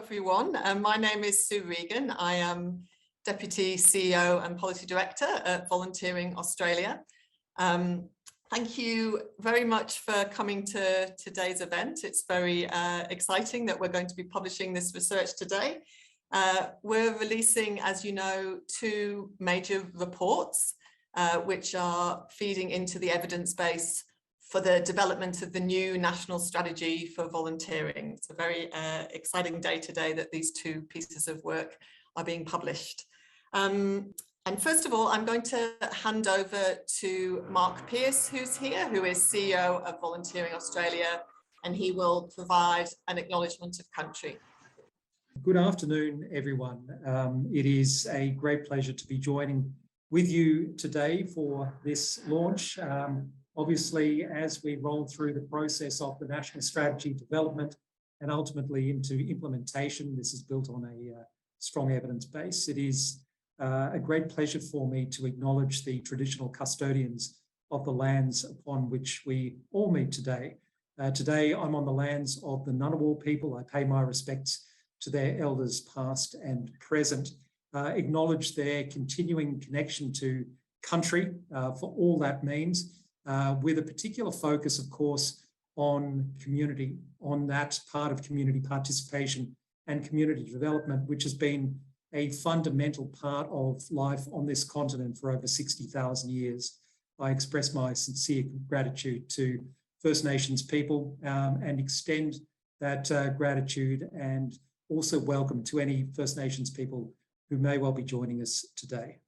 everyone. My name is Sue Regan. I am Deputy CEO and Policy Director at Volunteering Australia. Thank you very much for coming to today's event. It's very exciting that we're going to be publishing this research today. We're releasing, as you know, two major reports which are feeding into the evidence base for the development of the new national strategy for volunteering. It's a very exciting day today that these two pieces of work are being published. And first of all, I'm going to hand over to Mark Pearce, who's here, who is CEO of Volunteering Australia, and he will provide an acknowledgement of country. Good afternoon, everyone. It is a great pleasure to be joining with you today for this launch. Obviously, as we roll through the process of the national strategy development and ultimately into implementation, this is built on a strong evidence base. It is a great pleasure for me to acknowledge the traditional custodians of the lands upon which we all meet today. Today, I'm on the lands of the Ngunnawal people. I pay my respects to their elders past and present, acknowledge their continuing connection to country for all that means, with a particular focus, of course, on community, on that part of community participation and community development, which has been a fundamental part of life on this continent for over 60,000 years. I express my sincere gratitude to First Nations people and extend that gratitude and also welcome to any First Nations people who may well be joining us today.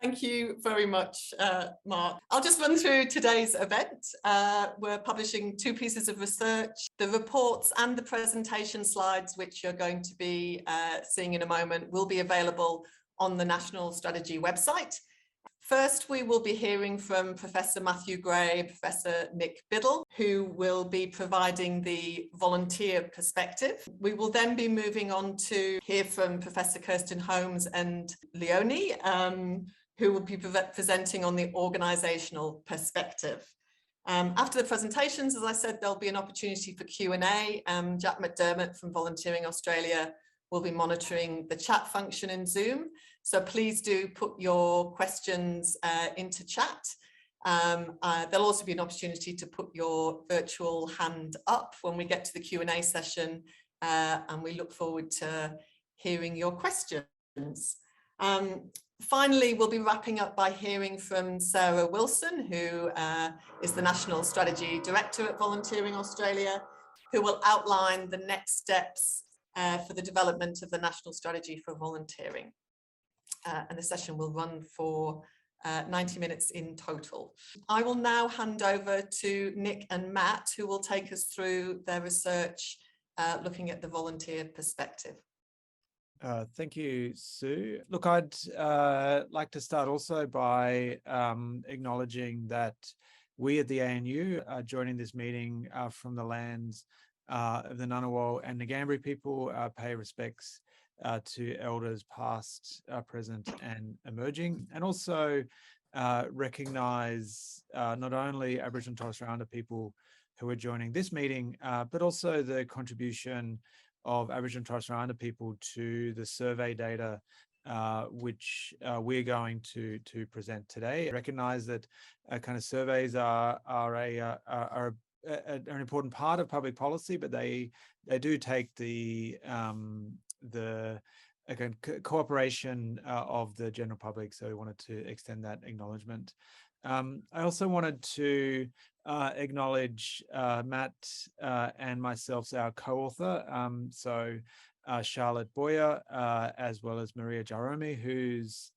Thank you very much, Mark. I'll just run through today's event. We're publishing two pieces of research, the reports and the presentation slides, which you're going to be seeing in a moment, will be available on the National Strategy website. First, we will be hearing from Professor Matthew Gray, Professor Nick Biddle, who will be providing the volunteer perspective. We will then be moving on to hear from Professor Kirsten Holmes and Leonie, who will be presenting on the organisational perspective. After the presentations, as I said, there'll be an opportunity for Q&A. Jack McDermott from Volunteering Australia will be monitoring the chat function in Zoom. So please do put your questions into chat. There'll also be an opportunity to put your virtual hand up when we get to the Q&A session, and we look forward to hearing your questions. Finally, we'll be wrapping up by hearing from Sarah Wilson, who is the National Strategy Director at Volunteering Australia, who will outline the next steps for the development of the National Strategy for Volunteering. And the session will run for 90 minutes in total. I will now hand over to Nick and Matt, who will take us through their research looking at the volunteer perspective. Thank you, Sue. Look, I'd like to start also by acknowledging that we at the ANU are joining this meeting from the lands of the Ngunnawal and Ngambri people, pay respects to elders past, present and emerging, and also recognise not only Aboriginal and Torres Strait Islander people who are joining this meeting, but also the contribution of Aboriginal and Torres Strait Islander people to the survey data which we're going to present today. I recognise that kind of surveys are an important part of public policy, but they do take the again, cooperation of the general public. So we wanted to extend that acknowledgement. I also wanted to acknowledge Matt and myself, our co-author, so Charlotte Boyer, as well as Maria Jaromi, who's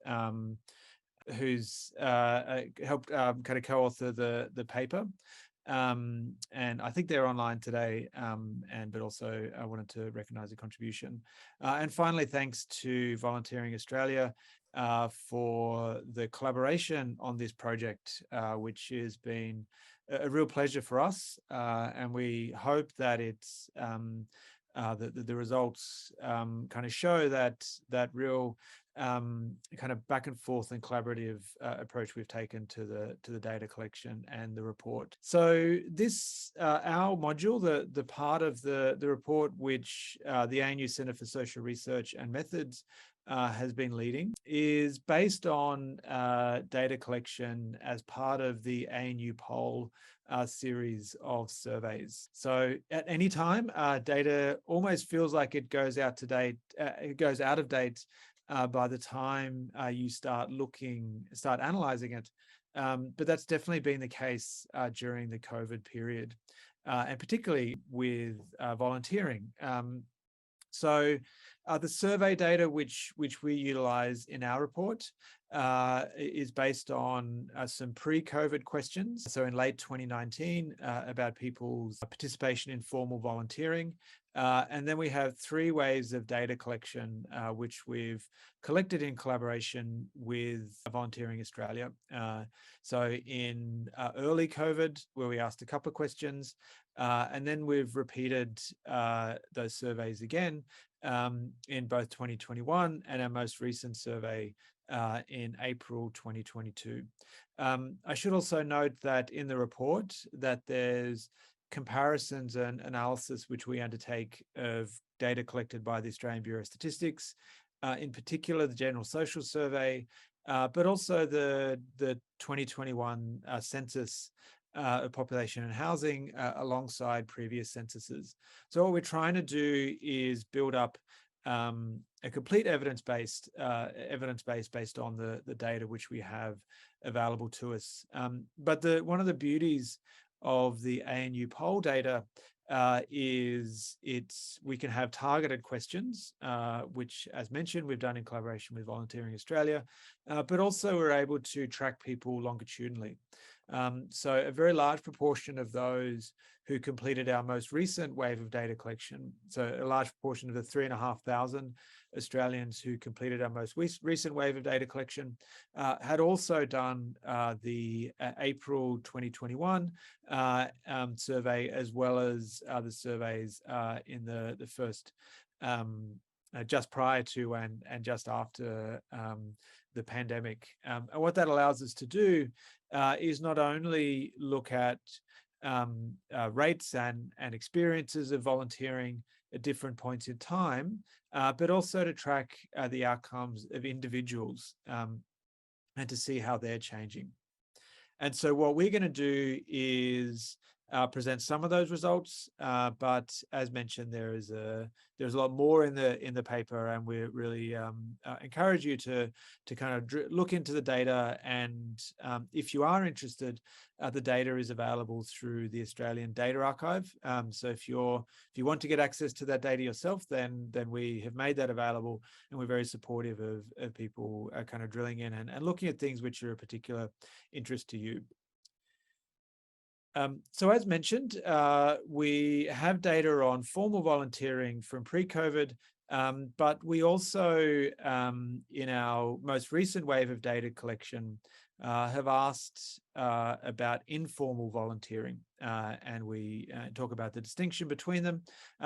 helped kind of co-author the paper. And I think they're online today, but also I wanted to recognise the contribution. And finally, thanks to Volunteering Australia for the collaboration on this project, which has been a real pleasure for us. And we hope that it's the results kind of show that real kind of back and forth and collaborative approach we've taken to the data collection and the report. So this our module, the part of the report which the ANU Centre for Social Research and Methods has been leading, is based on data collection as part of the ANU poll series of surveys. So at any time, data almost feels like it goes out of date by the time you start analyzing it. But that's definitely been the case during the COVID period, and particularly with volunteering. So the survey data which we utilize in our report is based on some pre-COVID questions. So in late 2019, about people's participation in formal volunteering. And then we have 3 waves of data collection, which we've collected in collaboration with Volunteering Australia. So in early COVID, where we asked a couple of questions, and then we've repeated those surveys again in both 2021 and our most recent survey in April 2022. I should also note that in the report that there's comparisons and analysis which we undertake of data collected by the Australian Bureau of Statistics, in particular the General Social Survey, but also the 2021 census of population and housing alongside previous censuses. So what we're trying to do is build up a complete evidence base based on the data which we have available to us. But one of the beauties of the ANU poll data is we can have targeted questions, which, as mentioned, we've done in collaboration with Volunteering Australia, but also we're able to track people longitudinally. So a very large proportion of those who completed our most recent wave of data collection, so a large proportion of the 3,500 Australians who completed our most recent wave of data collection, had also done the April 2021 survey, as well as the surveys in the first just prior to and just after the pandemic. And what that allows us to do is not only look at rates and experiences of volunteering at different points in time, but also to track the outcomes of individuals and to see how they're changing. And so what we're going to do is present some of those results, but as mentioned, there's a lot more in the paper, and we really encourage you to kind of look into the data. And if you are interested, the data is available through the Australian Data Archive. So if you want to get access to that data yourself, then we have made that available, and we're very supportive of people kind of drilling in and looking at things which are of particular interest to you. So as mentioned, we have data on formal volunteering from pre-COVID, but we also, in our most recent wave of data collection, have asked about informal volunteering, and we talk about the distinction between them.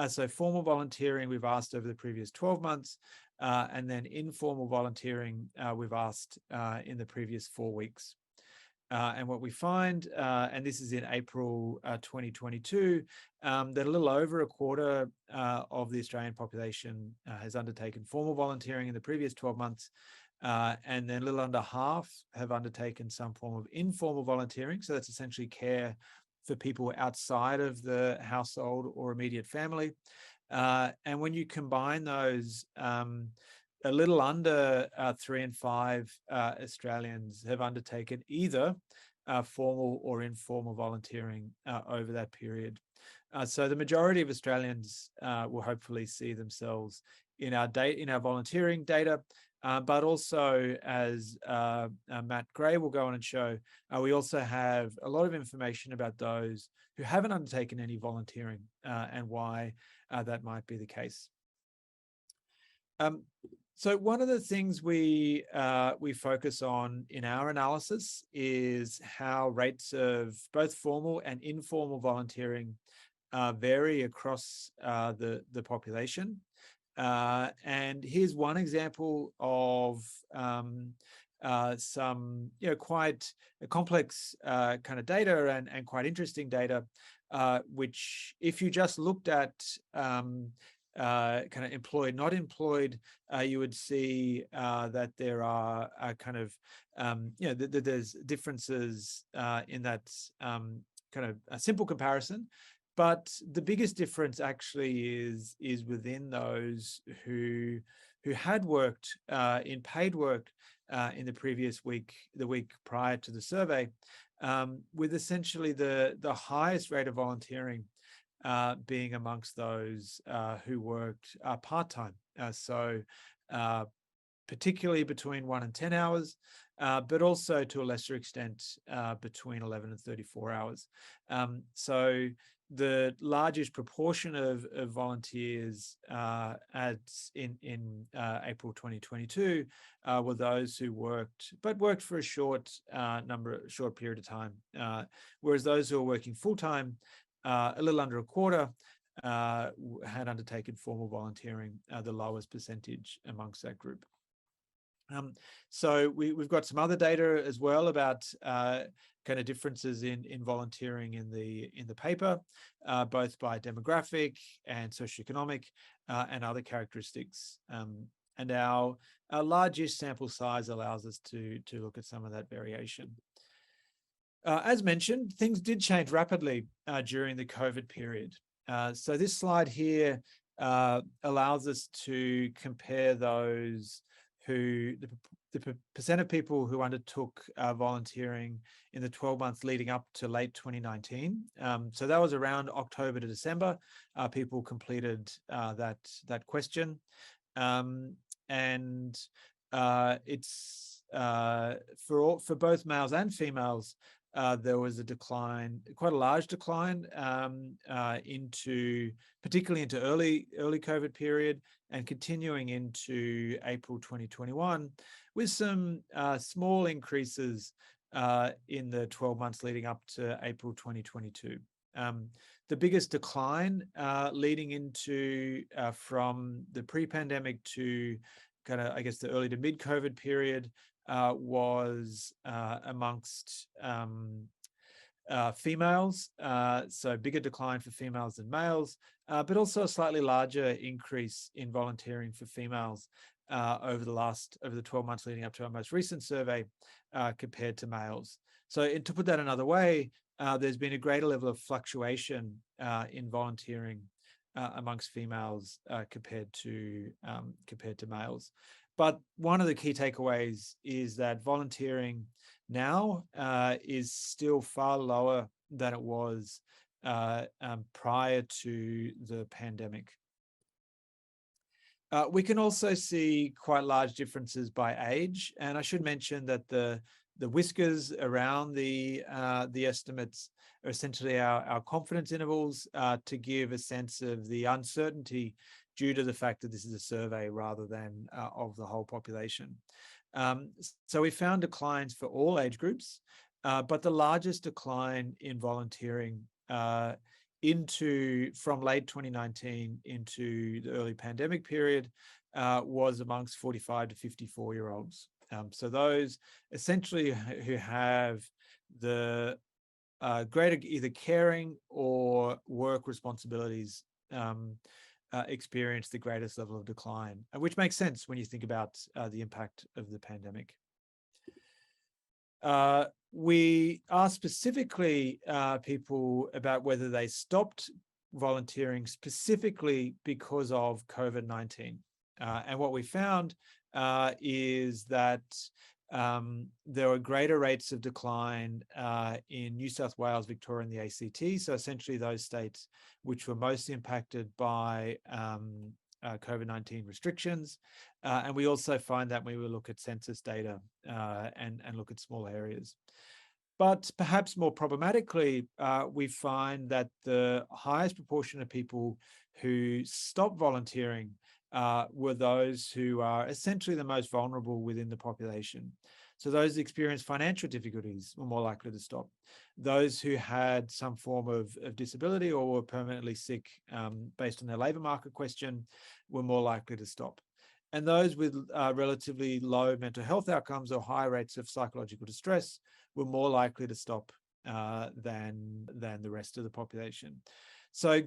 So formal volunteering, we've asked over the previous 12 months, and then informal volunteering, we've asked in the previous 4 weeks. And what we find, and this is in April 2022, that a little over a quarter of the Australian population has undertaken formal volunteering in the previous 12 months, and then a little under half have undertaken some form of informal volunteering. So that's essentially care for people outside of the household or immediate family. And when you combine those, a little under 3 in 5 Australians have undertaken either formal or informal volunteering over that period. So the majority of Australians will hopefully see themselves in our volunteering data, but also, as Matt Gray will go on and show, we also have a lot of information about those who haven't undertaken any volunteering and why that might be the case. So one of the things we focus on in our analysis is how rates of both formal and informal volunteering vary across the population. And here's one example of some quite complex kind of data and quite interesting data, which if you just looked at kind of employed, not employed, you would see that there are kind of there's differences in that kind of a simple comparison. But the biggest difference actually is within those who had worked in paid work in the previous week, the week prior to the survey, with essentially the highest rate of volunteering being amongst those who worked part-time. So particularly between 1 and 10 hours, but also to a lesser extent between 11 and 34 hours. So the largest proportion of volunteers in April 2022 were those who worked for a short period of time, whereas those who are working full-time, a little under a quarter, had undertaken formal volunteering, the lowest percentage amongst that group. So we've got some other data as well about kind of differences in volunteering in the paper, both by demographic and socioeconomic and other characteristics. And our largest sample size allows us to look at some of that variation. As mentioned, things did change rapidly during the COVID period. So this slide here allows us to compare those the percent of people who undertook volunteering in the 12 months leading up to late 2019. So that was around October to December. People completed that question. And it's for both males and females, there was a decline, quite a large decline, particularly into early COVID period, and continuing into April 2021, with some small increases in the 12 months leading up to April 2022. The biggest decline leading into from the pre-pandemic to kind of, I guess, the early to mid-COVID period was amongst females, so bigger decline for females than males, but also a slightly larger increase in volunteering for females over the 12 months leading up to our most recent survey compared to males. So to put that another way, there's been a greater level of fluctuation in volunteering amongst females compared to males. But one of the key takeaways is that volunteering now is still far lower than it was prior to the pandemic. We can also see quite large differences by age, and I should mention that the whiskers around the estimates are essentially our confidence intervals to give a sense of the uncertainty due to the fact that this is a survey rather than of the whole population. So we found declines for all age groups, but the largest decline in volunteering from late 2019 into the early pandemic period was amongst 45 to 54-year-olds. So those essentially who have the greater either caring or work responsibilities experience the greatest level of decline, which makes sense when you think about the impact of the pandemic. We asked specifically people about whether they stopped volunteering specifically because of COVID-19. And what we found is that there were greater rates of decline in New South Wales, Victoria, and the ACT. So essentially those states which were most impacted by COVID-19 restrictions. And we also find that when we look at census data and look at small areas. But perhaps more problematically, we find that the highest proportion of people who stop volunteering were those who are essentially the most vulnerable within the population. So those who experienced financial difficulties were more likely to stop. Those who had some form of disability or were permanently sick based on their labour market question were more likely to stop. And those with relatively low mental health outcomes or high rates of psychological distress were more likely to stop than the rest of the population. So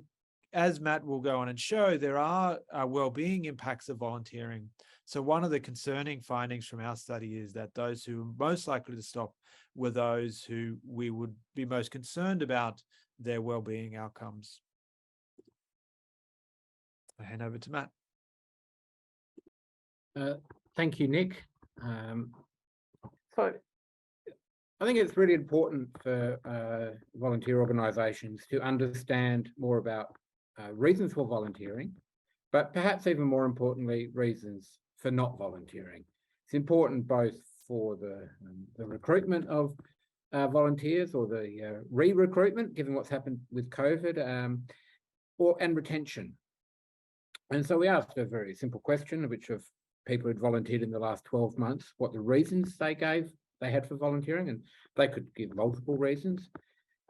as Matt will go on and show, there are well-being impacts of volunteering. So one of the concerning findings from our study is that those who were most likely to stop were those who we would be most concerned about their well-being outcomes. I hand over to Matt. Thank you, Nick. So I think it's really important for volunteer organisations to understand more about reasons for volunteering, but perhaps even more importantly, reasons for not volunteering. It's important both for the recruitment of volunteers or the re-recruitment, given what's happened with COVID, and retention. And so we asked a very simple question, which of people who'd volunteered in the last 12 months, what the reasons they had for volunteering, and they could give multiple reasons.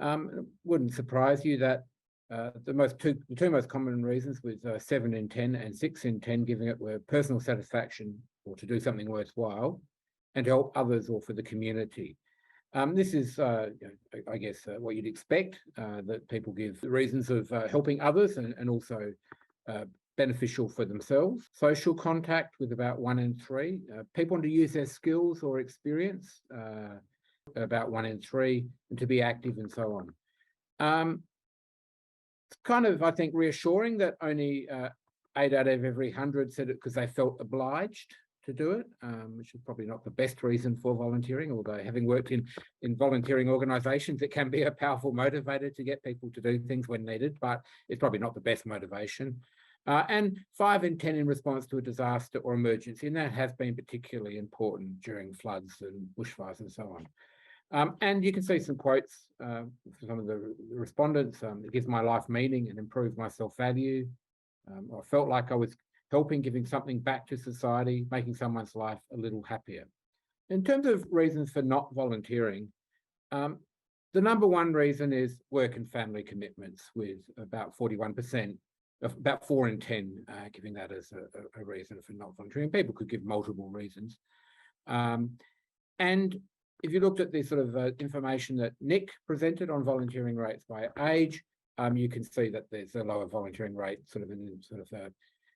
It wouldn't surprise you that the two most common reasons, with 7 in 10 and 6 in 10 giving it, were personal satisfaction or to do something worthwhile and to help others or for the community. This is, I guess, what you'd expect, that people give the reasons of helping others and also beneficial for themselves. Social contact with about 1 in 3. People want to use their skills or experience, about 1 in 3, and to be active and so on. It's kind of, I think, reassuring that only 8 out of every 100 said it because they felt obliged to do it, which is probably not the best reason for volunteering, although having worked in volunteering organisations, it can be a powerful motivator to get people to do things when needed, but it's probably not the best motivation. And 5 in 10 in response to a disaster or emergency, and that has been particularly important during floods and bushfires and so on. And you can see some quotes from some of the respondents. It gives my life meaning and improved my self-value. I felt like I was helping, giving something back to society, making someone's life a little happier. In terms of reasons for not volunteering, the number one reason is work and family commitments, with about 41%, about 4 in 10 giving that as a reason for not volunteering. People could give multiple reasons. And if you looked at the sort of information that Nick presented on volunteering rates by age, you can see that there's a lower volunteering rate sort of in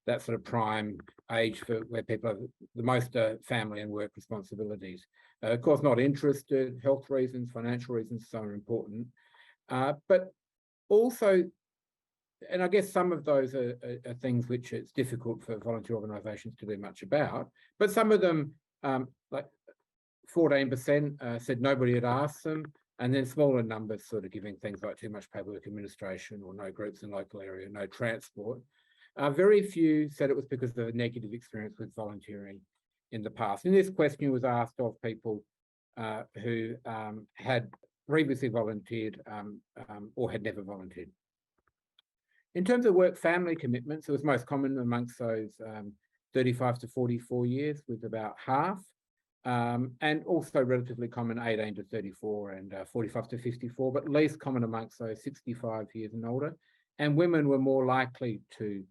that sort of prime age for where people have the most family and work responsibilities. Of course, not interested, health reasons, financial reasons, so are important. But also, and I guess some of those are things which it's difficult for volunteer organisations to do much about, but some of them, like 14% said nobody had asked them, and then smaller numbers sort of giving things like too much paperwork administration or no groups in local area, no transport. Very few said it was because of a negative experience with volunteering in the past. And this question was asked of people who had previously volunteered or had never volunteered. In terms of work-family commitments, it was most common amongst those 35 to 44 years, with about half. And also relatively common 18 to 34 and 45 to 54, but least common amongst those 65 years and older. And women were more likely to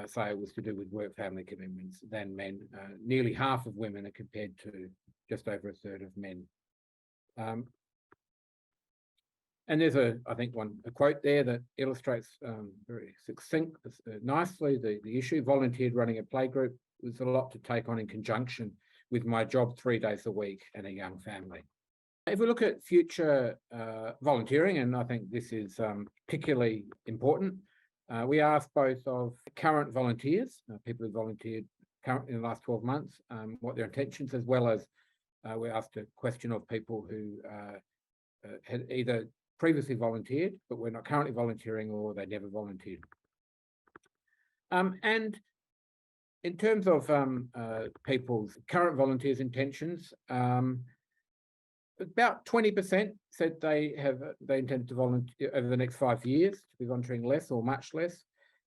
say it was to do with work-family commitments than men. Nearly half of women are compared to just over a third of men. And there's I think a quote there that illustrates very succinct, nicely the issue. Volunteered running a playgroup was a lot to take on in conjunction with my job 3 days a week and a young family. If we look at future volunteering, and I think this is particularly important, we asked both of current volunteers, people who volunteered currently in the last 12 months, what their intentions, as well as we asked a question of people who had either previously volunteered, but were not currently volunteering, or they never volunteered. And in terms of people's current volunteers' intentions, about 20% said they intended to volunteer over the next 5 years, to be volunteering less or much less.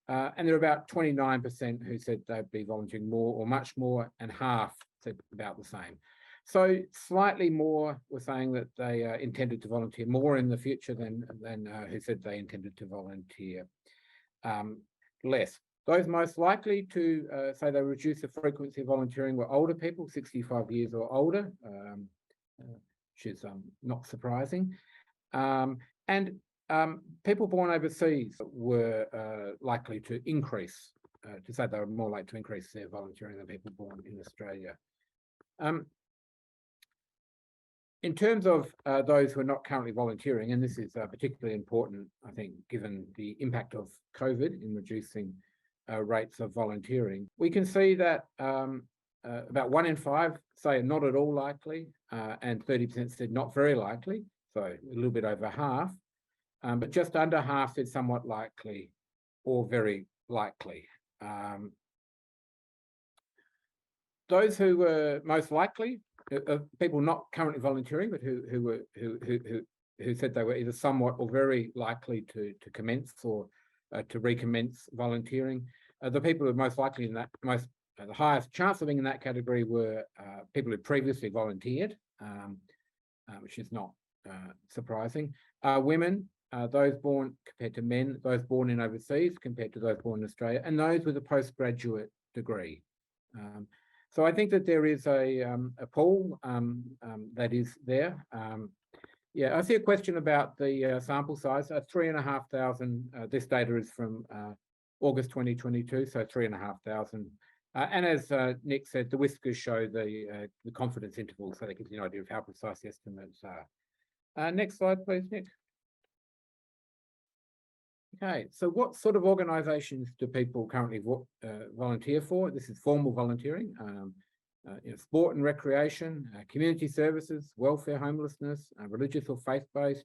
And there are about 29% who said they'd be volunteering more or much more, and half said about the same. So slightly more were saying that they intended to volunteer more in the future than who said they intended to volunteer less. Those most likely to say they reduce the frequency of volunteering were older people, 65 years or older, which is not surprising. And people born overseas were likely to increase, to say they were more likely to increase their volunteering than people born in Australia. In terms of those who are not currently volunteering, and this is particularly important, I think, given the impact of COVID in reducing rates of volunteering, we can see that about 1 in 5 say not at all likely, and 30% said not very likely, so a little bit over half, but just under half said somewhat likely or very likely. Those who were most likely, people not currently volunteering, but who said they were either somewhat or very likely to commence or to recommence volunteering. The people who are most likely in that, the highest chance of being in that category were people who previously volunteered, which is not surprising. Women, those born compared to men, those born in overseas compared to those born in Australia, and those with a postgraduate degree. So I think that there is a pool that is there. Yeah, I see a question about the sample size. 3,500. This data is from August 2022, so 3,500. And as Nick said, the whiskers show the confidence interval, so that gives you an idea of how precise the estimates are. Next slide, please, Nick. Okay, so what sort of organisations do people currently volunteer for? This is formal volunteering, sport and recreation, community services, welfare, homelessness, religious or faith-based,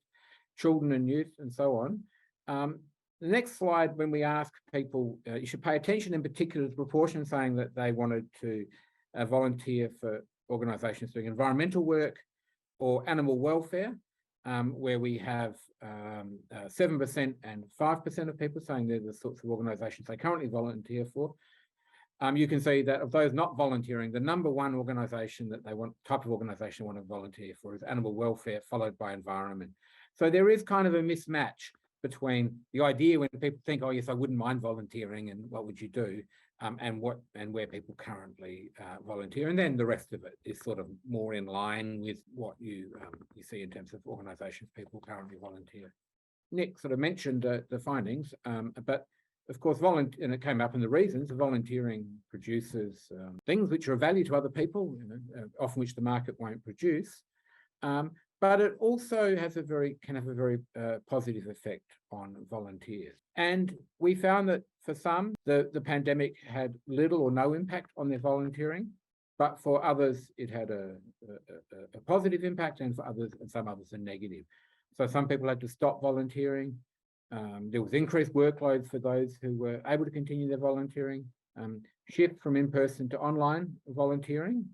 children and youth, and so on. The next slide, when we ask people, you should pay attention in particular to the proportion saying that they wanted to volunteer for organisations doing environmental work or animal welfare, where we have 7% and 5% of people saying they're the sorts of organisations they currently volunteer for. You can see that of those not volunteering, the number one organisation that they want, type of organisation they want to volunteer for is animal welfare, followed by environment. So there is kind of a mismatch between the idea when people think, oh yes, I wouldn't mind volunteering, and what would you do, and where people currently volunteer, and then the rest of it is sort of more in line with what you see in terms of organisations people currently volunteer. Nick sort of mentioned the findings, but of course, and it came up in the reasons, volunteering produces things which are of value to other people, often which the market won't produce. But it also has can have a very positive effect on volunteers. And we found that for some, the pandemic had little or no impact on their volunteering, but for others, it had a positive impact, and for others, and some others, a negative. So some people had to stop volunteering. There was increased workloads for those who were able to continue their volunteering, shift from in-person to online volunteering,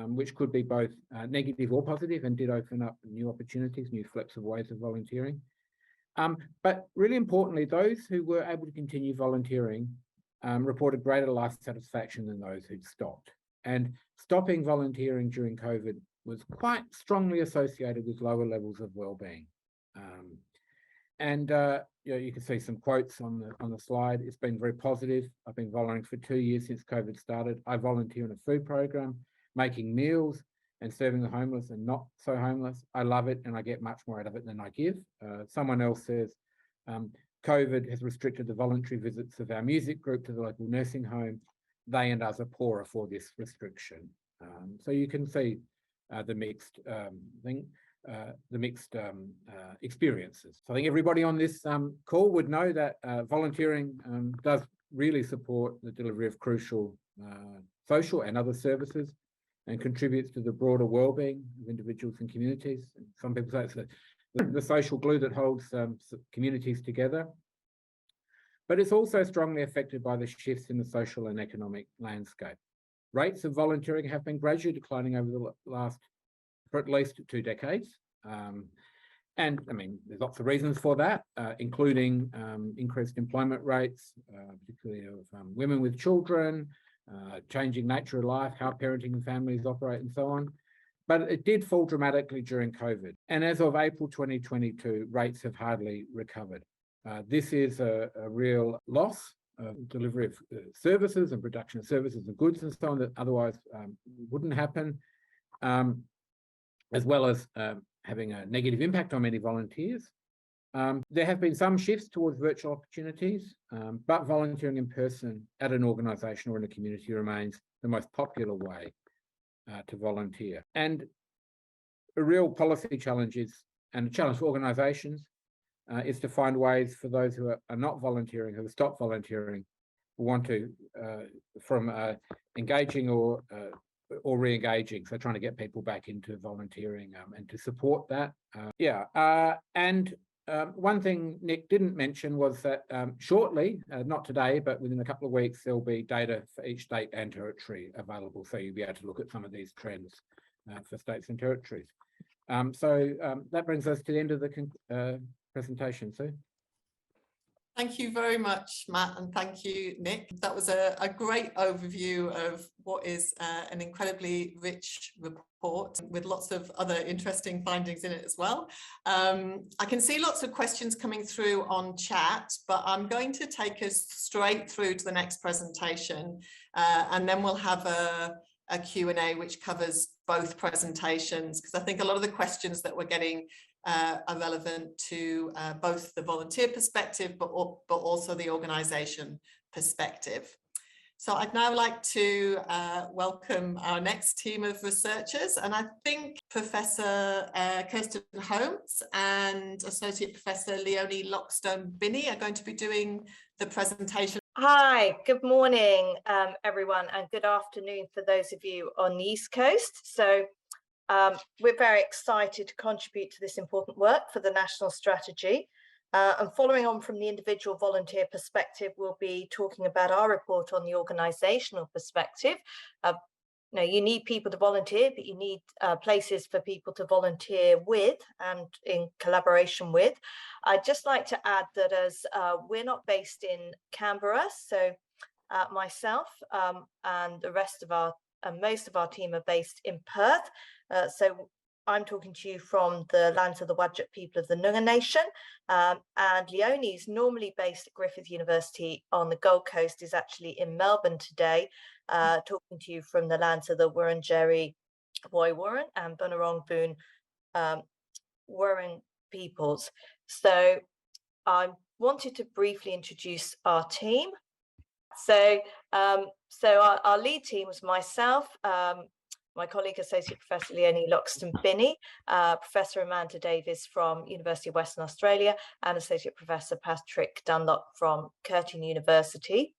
which could be both negative or positive, and did open up new opportunities, new flexible ways of volunteering. But really importantly, those who were able to continue volunteering reported greater life satisfaction than those who'd stopped. And stopping volunteering during COVID was quite strongly associated with lower levels of well-being. You can see some quotes on the slide. It's been very positive. I've been volunteering for 2 years since COVID started. I volunteer in a food program, making meals and serving the homeless and not so homeless. I love it, and I get much more out of it than I give. Someone else says, COVID has restricted the voluntary visits of our music group to the local nursing home. They and us are poorer for this restriction. So you can see the mixed experiences. So I think everybody on this call would know that volunteering does really support the delivery of crucial social and other services, and contributes to the broader well-being of individuals and communities. And some people say it's the social glue that holds communities together. But it's also strongly affected by the shifts in the social and economic landscape. Rates of volunteering have been gradually declining over the last, for at least 2 decades. And I mean, there's lots of reasons for that, including increased employment rates, particularly of women with children, changing nature of life, how parenting and families operate, and so on. but it did fall dramatically during COVID. And as of April 2022, rates have hardly recovered. This is a real loss of delivery of services and production of services and goods and so on that otherwise wouldn't happen, as well as having a negative impact on many volunteers. There have been some shifts towards virtual opportunities, but volunteering in person at an organisation or in a community remains the most popular way to volunteer. And a real policy challenge is, and a challenge for organisations, is to find ways for those who are not volunteering, who have stopped volunteering, who want to, from engaging or re-engaging, so trying to get people back into volunteering and to support that. One thing Nick didn't mention was that shortly, not today, but within a couple of weeks, there'll be data for each state and territory available. So you'll be able to look at some of these trends for states and territories. That brings us to the end of the presentation, Sue. Thank you very much, Matt, and thank you, Nick. That was a great overview of what is an incredibly rich report with lots of other interesting findings in it as well. I can see lots of questions coming through on chat, but I'm going to take us straight through to the next presentation, and then we'll have a Q&A which covers both presentations, because I think a lot of the questions that we're getting are relevant to both the volunteer perspective, but also the organisation perspective. So I'd now like to welcome our next team of researchers, and I think Professor Kirsten Holmes and Associate Professor Leonie Lockstone-Binney are going to be doing the presentation. Hi, good morning, everyone, and good afternoon for those of you on the East Coast. So we're very excited to contribute to this important work for the national strategy. And following on from the individual volunteer perspective, we'll be talking about our report on the organisational perspective. You need people to volunteer, but you need places for people to volunteer with and in collaboration with. I'd just like to add that as we're not based in Canberra, so myself and the rest of our most of our team are based in Perth. So I'm talking to you from the lands of the Wadjuk people of the Noongar Nation, and Leonie is normally based at Griffith University on the Gold Coast, is actually in Melbourne today, talking to you from the lands of the Wurundjeri, Woiwurrung and Bunurong Boon Wurrung peoples. So I wanted to briefly introduce our team. So our lead team was myself, my colleague, Associate Professor Leonie Loxton-Binney, Professor Amanda Davies from University of Western Australia, and Associate Professor Patrick Dunlop from Curtin University.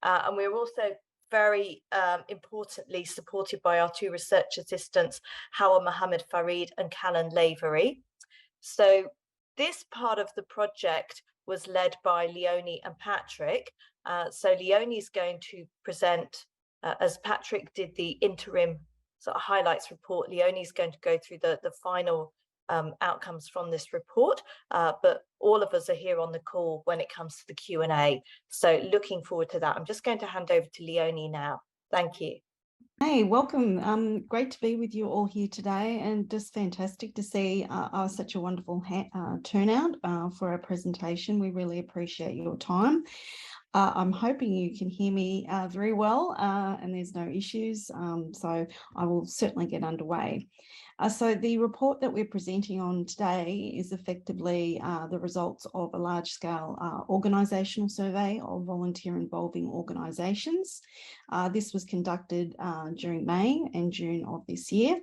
And we're also very importantly supported by our two research assistants, Hawa Mohammed Farid and Callan Lavery. So this part of the project was led by Leonie and Patrick. So Leonie is going to present, as Patrick did the interim sort of highlights report, Leonie is going to go through the final outcomes from this report, but all of us are here on the call when it comes to the Q&A. So looking forward to that. I'm just going to hand over to Leonie now. Thank you. Hey, welcome. Great to be with you all here today, and just fantastic to see such a wonderful turnout for our presentation. We really appreciate your time. I'm hoping you can hear me very well and there's no issues, so I will certainly get underway. So the report that we're presenting on today is effectively the results of a large-scale organisational survey of volunteer involving organisations. This was conducted during May and June of this year.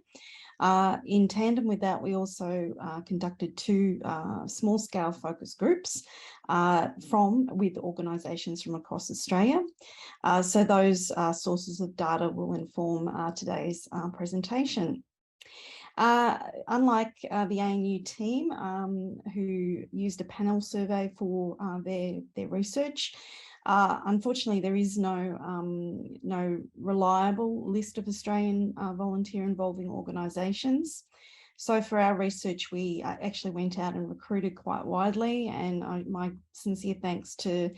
In tandem with that, we also conducted two small-scale focus groups with organisations from across Australia. So those sources of data will inform today's presentation. Unlike the ANU team who used a panel survey for their research, unfortunately, there is no reliable list of Australian volunteer involving organisations. So for our research, we actually went out and recruited quite widely, and my sincere thanks to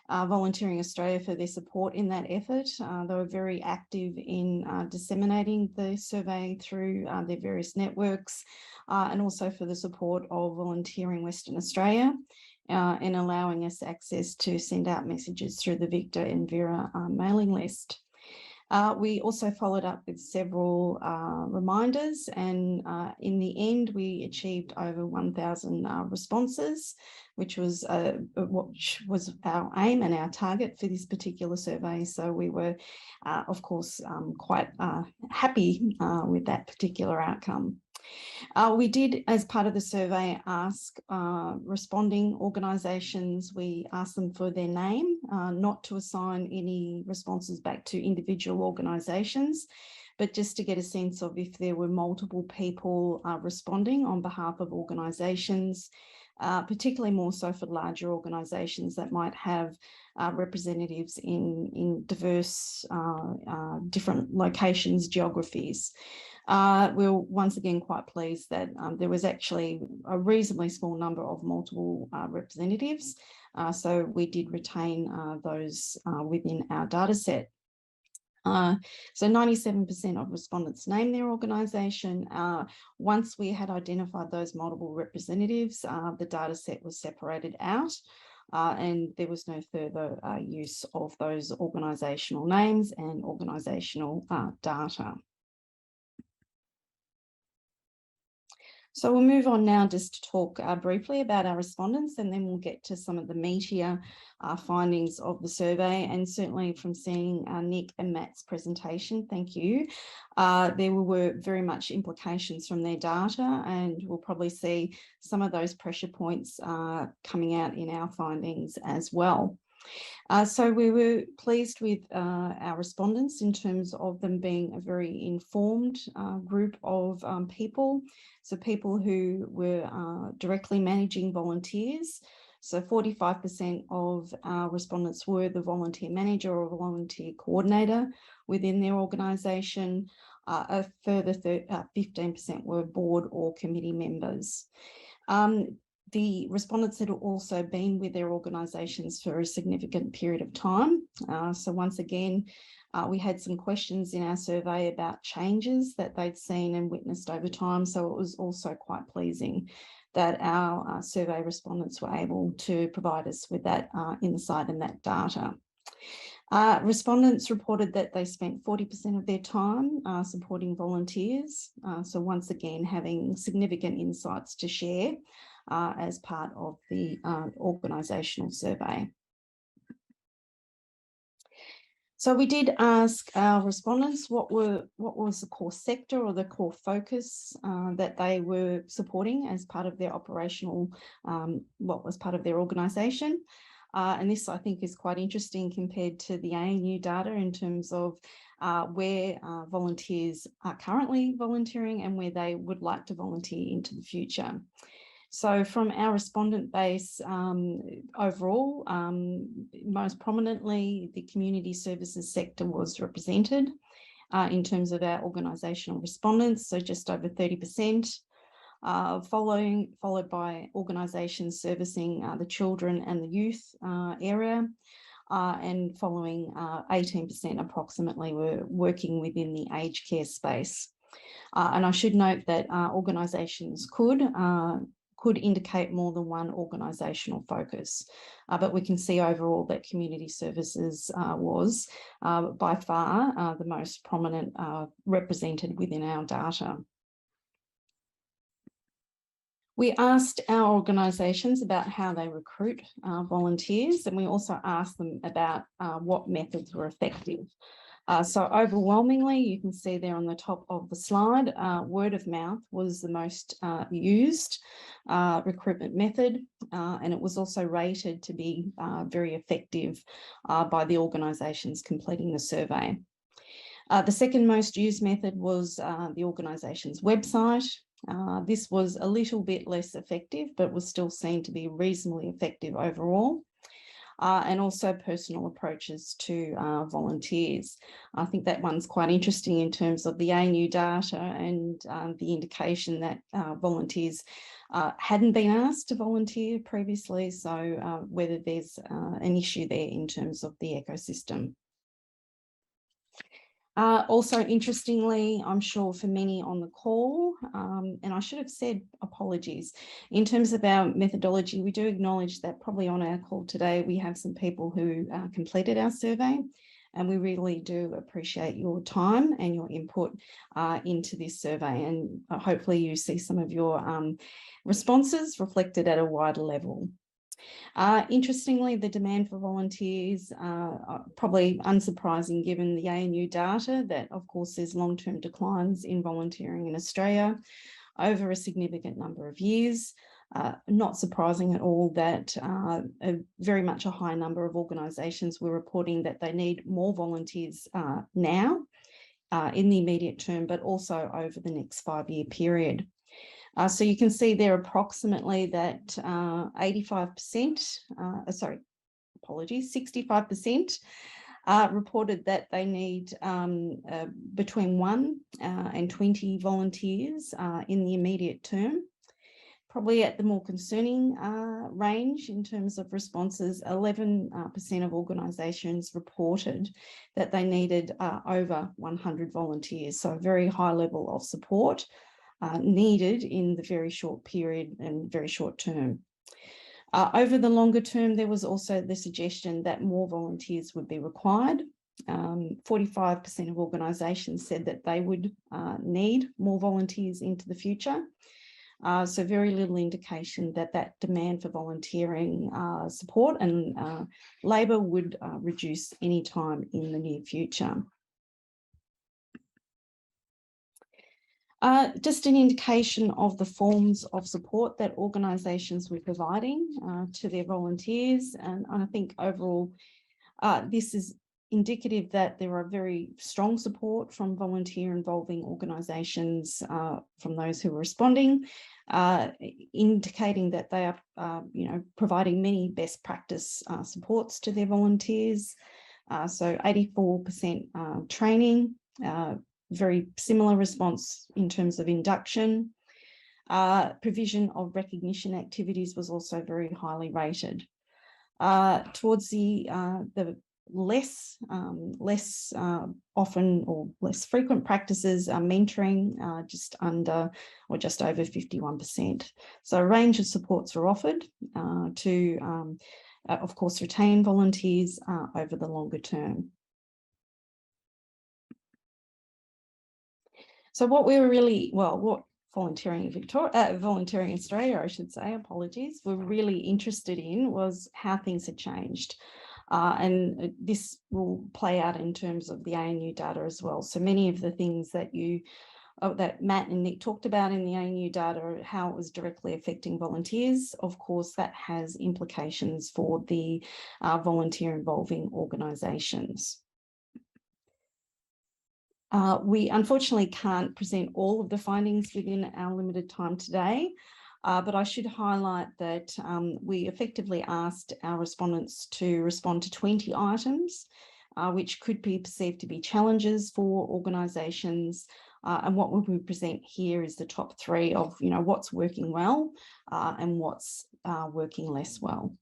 Volunteering Australia for their support in that effort. They were very active in disseminating the survey through their various networks, and also for the support of Volunteering Western Australia, and allowing us access to send out messages through the Victor and Vera mailing list. We also followed up with several reminders, and in the end we achieved over 1,000 responses, which was our aim and our target for this particular survey. So we were, of course, quite happy with that particular outcome. We did, as part of the survey, ask responding organisations, we asked them for their name, not to assign any responses back to individual organisations, but just to get a sense of if there were multiple people responding on behalf of organisations, particularly more so for larger organisations that might have representatives in diverse different locations, geographies. We were once again quite pleased that there was actually a reasonably small number of multiple representatives. So we did retain those within our data set. So 97% of respondents named their organisation. Once we had identified those multiple representatives, the data set was separated out. And there was no further use of those organisational names and organisational data. So we'll move on now just to talk briefly about our respondents, and then we'll get to some of the meatier findings of the survey. And certainly from seeing Nick and Matt's presentation, thank you. There were very much implications from their data, and we'll probably see some of those pressure points coming out in our findings as well. So we were pleased with our respondents in terms of them being a very informed group of people. So people who were directly managing volunteers. So 45% of our respondents were the volunteer manager or volunteer coordinator within their organisation. A further 15% were board or committee members. The respondents had also been with their organisations for a significant period of time. So once again, we had some questions in our survey about changes that they'd seen and witnessed over time. So it was also quite pleasing that our survey respondents were able to provide us with that insight and that data. Respondents reported that they spent 40% of their time supporting volunteers. So once again, having significant insights to share as part of the organisational survey. So we did ask our respondents what was the core sector or the core focus that they were supporting as part of their operational, what was part of their organisation. And this, I think, is quite interesting compared to the ANU data in terms of where volunteers are currently volunteering and where they would like to volunteer into the future. So from our respondent base overall, most prominently, the community services sector was represented in terms of our organisational respondents, so just over 30%, followed by organisations servicing the children and the youth area, and following 18% approximately were working within the aged care space. And I should note that organisations could indicate more than one organisational focus. But we can see overall that community services was by far the most prominent represented within our data. We asked our organisations about how they recruit volunteers, and we also asked them about what methods were effective. So overwhelmingly, you can see there on the top of the slide, word of mouth was the most used recruitment method, and it was also rated to be very effective by the organisations completing the survey. The second most used method was the organisation's website. This was a little bit less effective, but was still seen to be reasonably effective overall. and also personal approaches to volunteers. I think that one's quite interesting in terms of the ANU data and the indication that volunteers hadn't been asked to volunteer previously, so whether there's an issue there in terms of the ecosystem. Also, interestingly, I'm sure for many on the call, and I should have said apologies, in terms of our methodology, we do acknowledge that probably on our call today, we have some people who completed our survey, and we really do appreciate your time and your input into this survey, and hopefully you see some of your responses reflected at a wider level. Interestingly, the demand for volunteers, probably unsurprising given the ANU data, that of course there's long-term declines in volunteering in Australia over a significant number of years. Not surprising at all that very much a high number of organisations were reporting that they need more volunteers now in the immediate term, but also over the next 5-year period. So you can see there approximately that 65% reported that they need between 1 and 20 volunteers in the immediate term. Probably at the more concerning range in terms of responses, 11% of organisations reported that they needed over 100 volunteers, so a very high level of support needed in the very short period and very short term. Over the longer term, there was also the suggestion that more volunteers would be required. 45% of organisations said that they would need more volunteers into the future. So very little indication that that demand for volunteering support and labour would reduce any time in the near future. Just an indication of the forms of support that organisations were providing to their volunteers. And I think overall, this is indicative that there are very strong support from volunteer involving organisations from those who are responding, indicating that they are providing many best practice supports to their volunteers. So 84% training, very similar response in terms of induction. Provision of recognition activities was also very highly rated. Towards the less often or less frequent practices, mentoring just under or just over 51%. So a range of supports were offered to, of course, retain volunteers over the longer term. So what we were really, what Volunteering Australia, I should say, apologies, were really interested in was how things had changed. And this will play out in terms of the ANU data as well. So many of the things that that Matt and Nick talked about in the ANU data, how it was directly affecting volunteers, of course, that has implications for the volunteer involving organisations. We unfortunately can't present all of the findings within our limited time today, but I should highlight that we effectively asked our respondents to respond to 20 items, which could be perceived to be challenges for organisations. And what we present here is the top 3 of what's working well and what's working less well.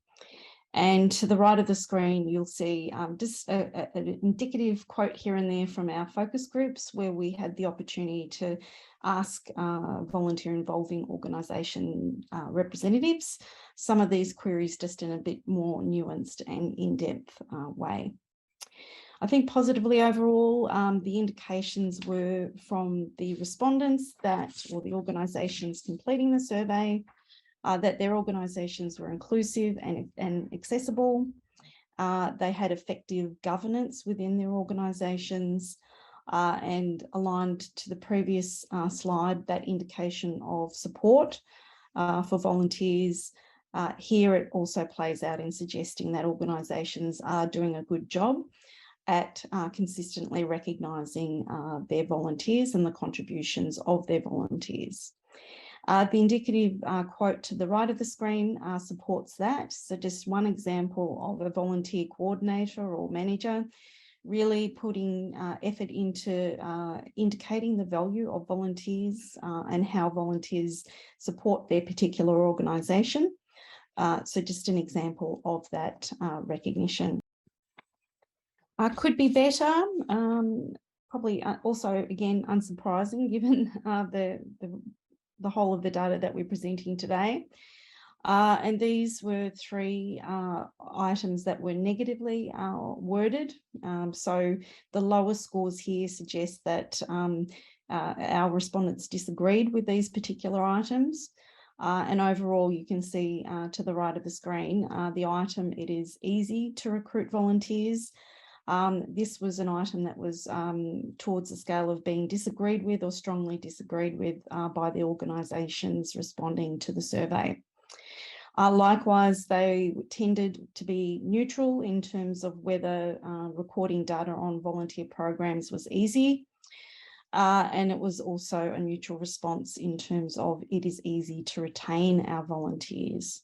And to the right of the screen, you'll see just an indicative quote here and there from our focus groups where we had the opportunity to ask volunteer involving organisation representatives some of these queries just in a bit more nuanced and in-depth way. I think positively overall, the indications were from the respondents or the organisations completing the survey, that their organisations were inclusive and accessible. They had effective governance within their organisations, and aligned to the previous slide, that indication of support for volunteers. Here it also plays out in suggesting that organisations are doing a good job at consistently recognising their volunteers and the contributions of their volunteers. The indicative quote to the right of the screen supports that. So just one example of a volunteer coordinator or manager really putting effort into indicating the value of volunteers and how volunteers support their particular organisation. So just an example of that recognition. Could be better, probably also, again, unsurprising given the whole of the data that we're presenting today. And these were three items that were negatively worded. So the lower scores here suggest that our respondents disagreed with these particular items. And overall, you can see to the right of the screen, the item, it is easy to recruit volunteers. This was an item that was towards the scale of being disagreed with or strongly disagreed with by the organisations responding to the survey. Likewise, they tended to be neutral in terms of whether recording data on volunteer programs was easy. And it was also a neutral response in terms of it is easy to retain our volunteers.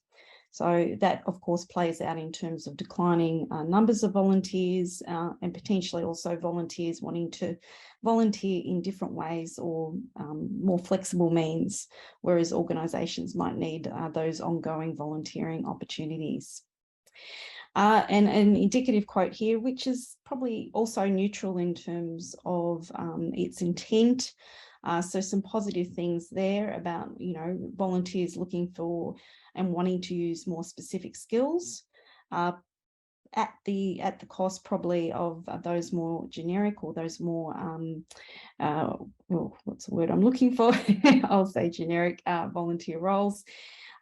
So that, of course, plays out in terms of declining numbers of volunteers and potentially also volunteers wanting to volunteer in different ways or more flexible means, whereas organisations might need those ongoing volunteering opportunities. And an indicative quote here, which is probably also neutral in terms of its intent. So some positive things there about, volunteers looking for and wanting to use more specific skills at the cost probably of those more generic or those more, what's the word I'm looking for? I'll say generic volunteer roles,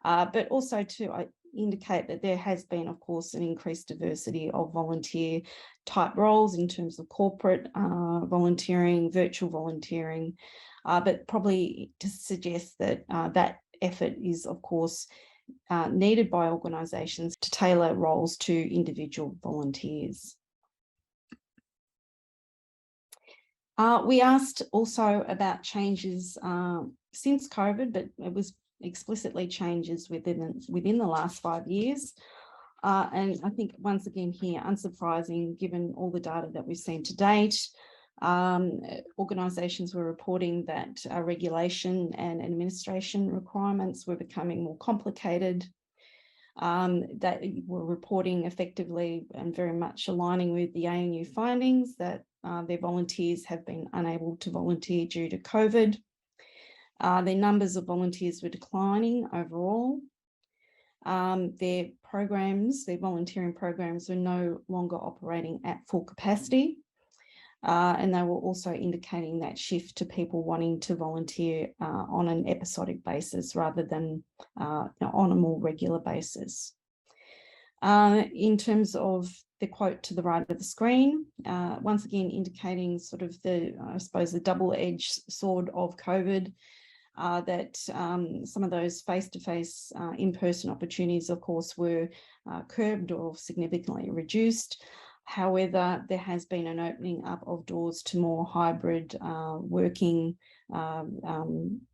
but also to indicate that there has been, of course, an increased diversity of volunteer type roles in terms of corporate volunteering, virtual volunteering, but probably to suggest that that effort is, of course, needed by organisations to tailor roles to individual volunteers. We asked also about changes since COVID, but it was explicitly changes within the last 5 years. And I think once again here, unsurprising, given all the data that we've seen to date, organisations were reporting that regulation and administration requirements were becoming more complicated, that were reporting effectively and very much aligning with the ANU findings that their volunteers have been unable to volunteer due to COVID. Their numbers of volunteers were declining overall. Their volunteering programs were no longer operating at full capacity. And they were also indicating that shift to people wanting to volunteer on an episodic basis rather than on a more regular basis. In terms of the quote to the right of the screen, once again indicating sort of the double-edged sword of COVID, that some of those face-to-face in-person opportunities, of course, were curbed or significantly reduced. However, there has been an opening up of doors to more hybrid working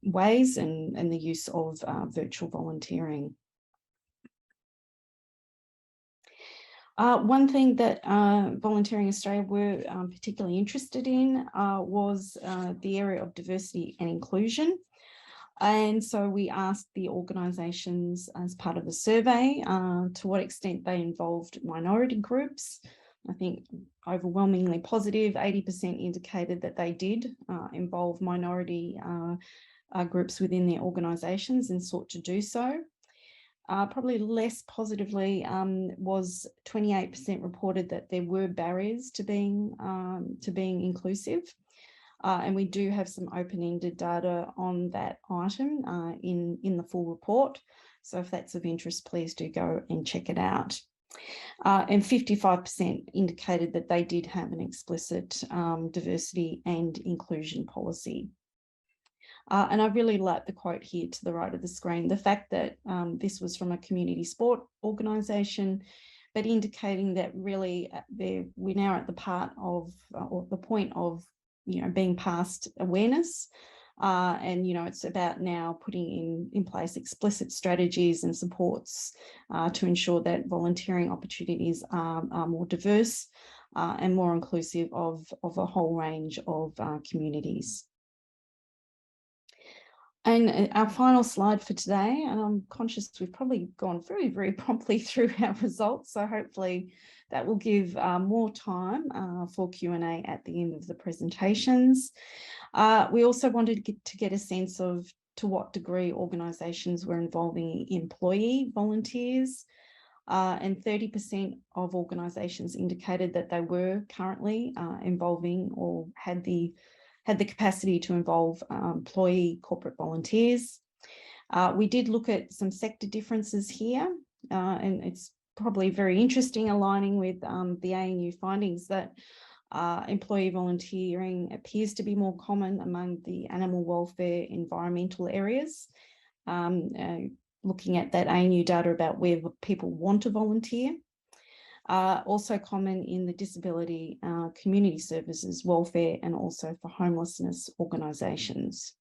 ways and the use of virtual volunteering. One thing that Volunteering Australia were particularly interested in was the area of diversity and inclusion. And so we asked the organisations as part of the survey to what extent they involved minority groups. I think overwhelmingly positive, 80% indicated that they did involve minority groups within their organisations and sought to do so. Probably less positively was 28% reported that there were barriers to being inclusive. And we do have some open-ended data on that item in the full report. So if that's of interest, please do go and check it out. And 55% indicated that they did have an explicit diversity and inclusion policy. And I really like the quote here to the right of the screen, the fact that this was from a community sport organisation, but indicating that really we're now at the part of, or the point of, being past awareness And, it's about now putting in place explicit strategies and supports to ensure that volunteering opportunities are more diverse and more inclusive of a whole range of communities. And our final slide for today, and I'm conscious we've probably gone very, very promptly through our results, so hopefully that will give more time for Q&A at the end of the presentations. We also wanted to get a sense of to what degree organisations were involving employee volunteers, and 30% of organisations indicated that they were currently involving or had the capacity to involve employee corporate volunteers. We did look at some sector differences here, and it's probably very interesting, aligning with the ANU findings that employee volunteering appears to be more common among the animal welfare, environmental areas. Looking at that ANU data about where people want to volunteer. Also common in the disability, community services, welfare, and also for homelessness organisations.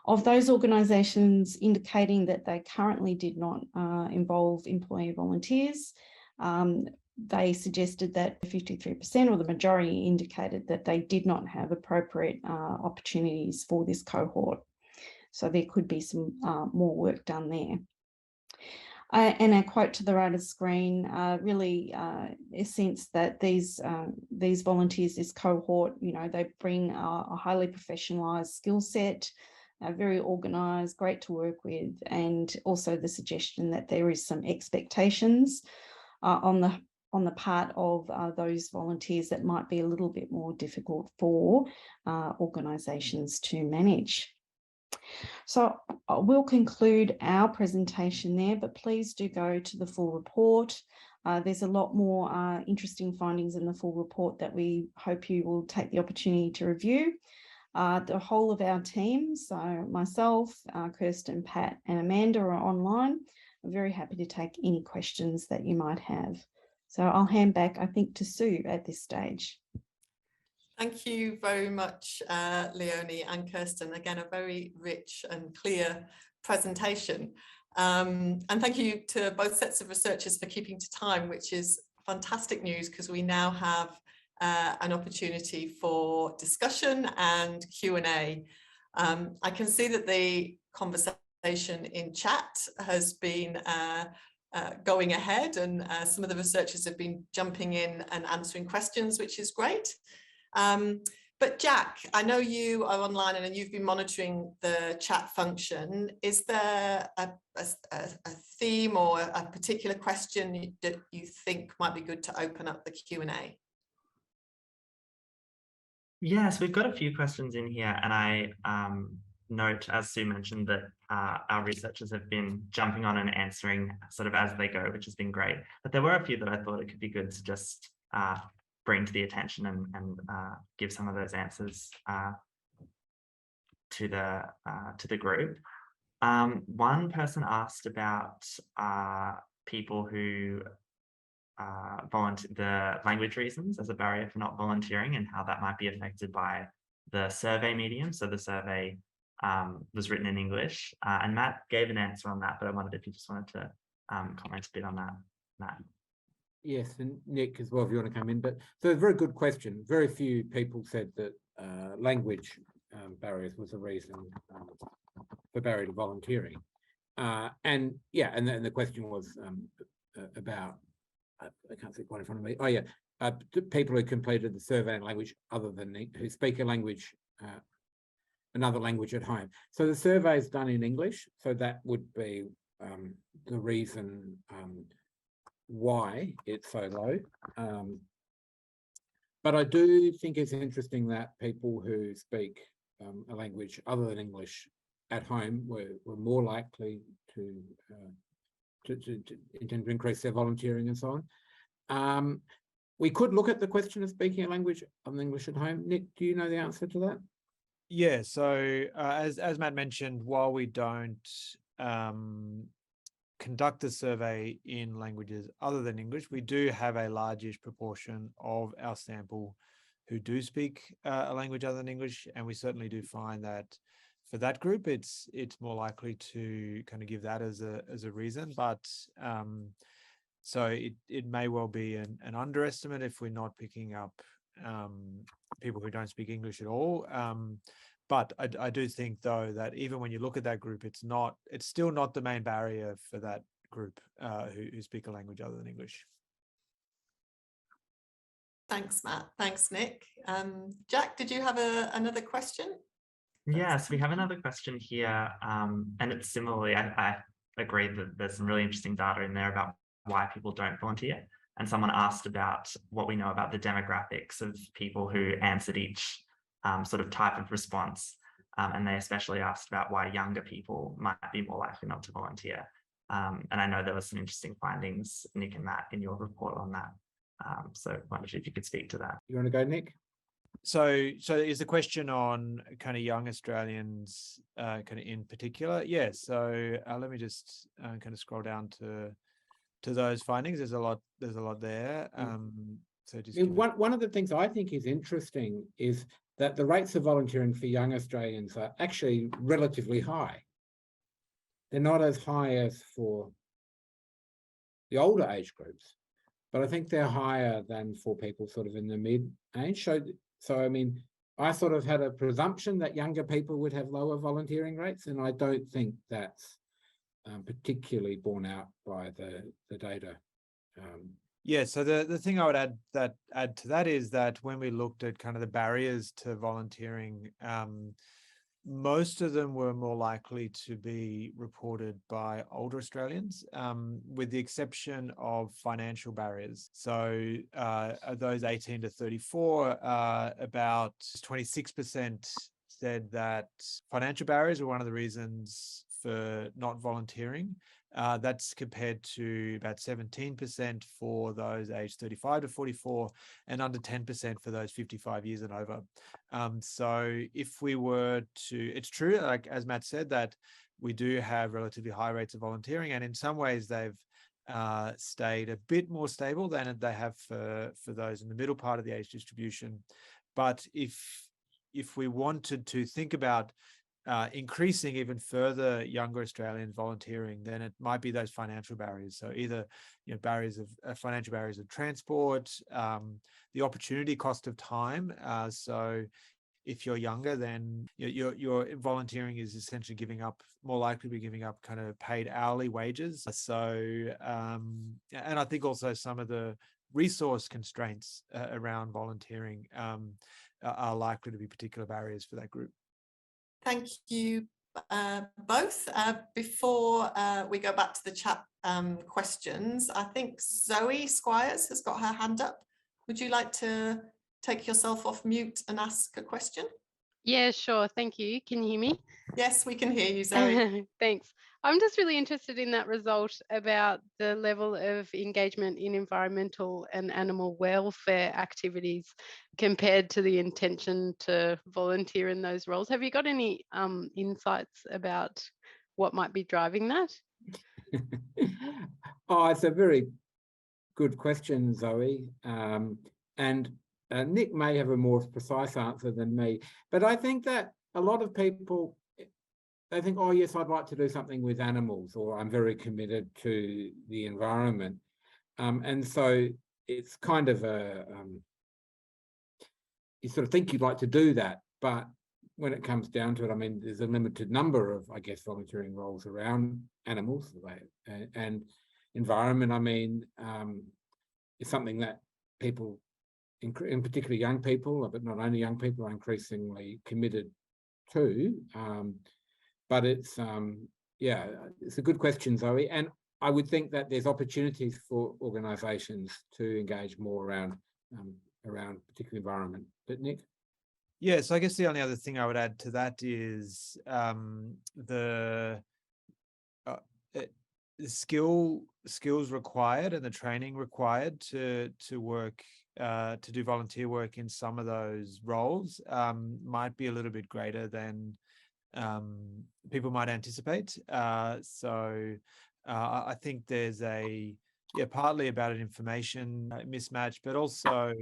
Of those organisations indicating that they currently did not involve employee volunteers, they suggested that 53%, or the majority, indicated that they did not have appropriate opportunities for this cohort. So there could be some more work done there. And a quote to the right of screen really a sense that these volunteers, this cohort, they bring a highly professionalised skill set, very organised, great to work with, and also the suggestion that there is some expectations on the part of those volunteers that might be a little bit more difficult for organisations to manage. So we'll conclude our presentation there, but please do go to the full report. There's a lot more interesting findings in the full report that we hope you will take the opportunity to review. The whole of our team, so myself, Kirsten, Pat, and Amanda are online. I'm very happy to take any questions that you might have. So I'll hand back, I think, to Sue at this stage. Thank you very much, Leonie and Kirsten. Again, a very rich and clear presentation. And thank you to both sets of researchers for keeping to time, which is fantastic news because we now have an opportunity for discussion and Q&A. I can see that the conversation in chat has been going ahead, and some of the researchers have been jumping in and answering questions, which is great. But Jack, I know you are online and you've been monitoring the chat function. Is there a theme or a particular question that you think might be good to open up the Q&A? Yes, we've got a few questions in here, and I note, as Sue mentioned, that our researchers have been jumping on and answering sort of as they go, which has been great. But there were a few that I thought it could be good to just bring to the attention and give some of those answers to the group. One person asked about people who the language reasons as a barrier for not volunteering and how that might be affected by the survey medium. So the survey was written in English, and Matt gave an answer on that, but I wondered if you just wanted to comment a bit on that, Matt. Yes, and Nick as well, if you want to come in. But so a very good question. Very few people said that language barriers was a reason for barrier to volunteering. And yeah, and then the question was about, I can't see quite in front of me. Oh yeah, people who completed the survey in language other than who speak a language, another language at home. So the survey is done in English, so that would be the reason why it's so low. But I do think it's interesting that people who speak a language other than English at home were more likely to intend to increase their volunteering and so on. We could look at the question of speaking a language other than English at home. Nick, do you know the answer to that? Yeah, so as Matt mentioned, while we don't conduct a survey in languages other than English, we do have a largish proportion of our sample who do speak a language other than English, and we certainly do find that for that group, it's more likely to kind of give that as a reason. But so it may well be an underestimate if we're not picking up people who don't speak English at all. But I do think, though, that even when you look at that group, it's still not the main barrier for that group who speak a language other than English. Thanks, Matt. Thanks, Nick. Jack, did you have another question? Yes, we have another question here, and it's similarly, I agree that there's some really interesting data in there about why people don't volunteer. And someone asked about what we know about the demographics of people who answered each sort of type of response. And they especially asked about why younger people might be more likely not to volunteer. And I know there were some interesting findings, Nick and Matt, in your report on that. So I wonder if you could speak to that. You want to go, Nick? So is the question on kind of young Australians kind of in particular? Yeah, so let me just kind of scroll down to those findings. There's a lot there. So just one of the things I think is interesting is that the rates of volunteering for young Australians are actually relatively high. They're not as high as for the older age groups, but I think they're higher than for people sort of in the mid-age. So I mean, I sort of had a presumption that younger people would have lower volunteering rates, and I don't think that's particularly borne out by the data. Yeah, so the thing I would add to that is that when we looked at kind of the barriers to volunteering, most of them were more likely to be reported by older Australians, with the exception of financial barriers. So those 18 to 34, about 26% said that financial barriers were one of the reasons for not volunteering. That's compared to about 17% for those aged 35 to 44 and under 10% for those 55 years and over. So if we were to, it's true, like as Matt said, that we do have relatively high rates of volunteering, and in some ways they've stayed a bit more stable than they have for those in the middle part of the age distribution. But if we wanted to think about increasing even further younger Australians volunteering, then it might be those financial barriers. So either barriers of financial barriers of transport, the opportunity cost of time. So if you're younger, then your volunteering is essentially more likely to be giving up kind of paid hourly wages. So and I think also some of the resource constraints around volunteering are likely to be particular barriers for that group. Thank you both. Before we go back to the chat questions, I think Zoe Squires has got her hand up. Would you like to take yourself off mute and ask a question? Yeah, sure. Thank you. Can you hear me? Yes, we can hear you, Zoe. Thanks. I'm just really interested in that result about the level of engagement in environmental and animal welfare activities compared to the intention to volunteer in those roles. Have you got any insights about what might be driving that? Oh, it's a very good question, Zoe. And Nick may have a more precise answer than me, but I think that a lot of people, they think, oh yes, I'd like to do something with animals, or I'm very committed to the environment. And so it's kind of you sort of think you'd like to do that, but when it comes down to it, I mean, there's a limited number of, I guess, volunteering roles around animals, and environment, I mean, is something that people, in particular young people, but not only young people, are increasingly committed to. But it's, yeah, it's a good question, Zoe. And I would think that there's opportunities for organisations to engage more around particular environment. But Nick? Yeah, so I guess the only other thing I would add to that is the skills required and the training required to work to do volunteer work in some of those roles might be a little bit greater than people might anticipate. So I think there's partly about an information mismatch, but also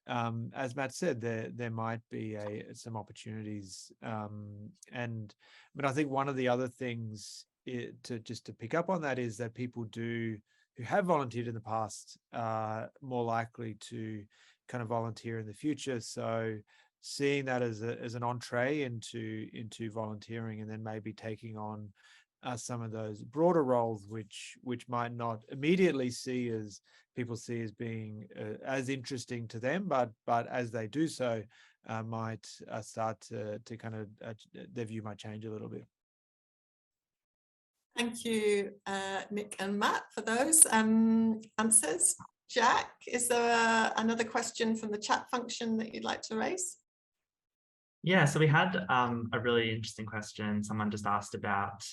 as Matt said, there might be some opportunities. But I think one of the other things to pick up on that is that people who have volunteered in the past are more likely to kind of volunteer in the future. So seeing that as an entree into volunteering, and then maybe taking on some of those broader roles, which might not immediately see as being as interesting to them, but as they do so, might start to kind of their view might change a little bit. Thank you, Nick and Matt, for those answers. Jack, is there another question from the chat function that you'd like to raise? Yeah, so we had a really interesting question. Someone just asked about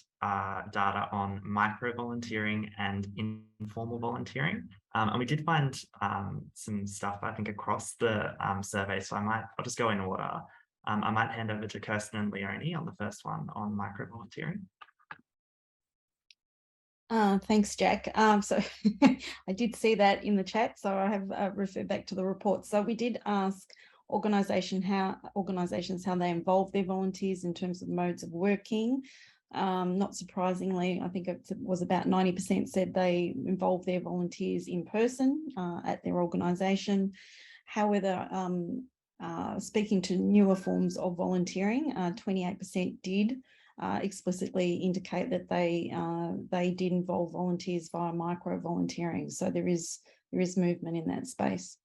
data on micro-volunteering and informal volunteering. And we did find some stuff, I think, across the survey. So I'll just go in order. I might hand over to Kirsten and Leonie on the first one on micro-volunteering. Thanks, Jack. So I did see that in the chat, so I have referred back to the report. So we did ask organisations how they involve their volunteers in terms of modes of working. Not surprisingly, I think it was about 90% said they involve their volunteers in person at their organisation. However, speaking to newer forms of volunteering, 28% did explicitly indicate that they did involve volunteers via micro volunteering. So there is movement in that space.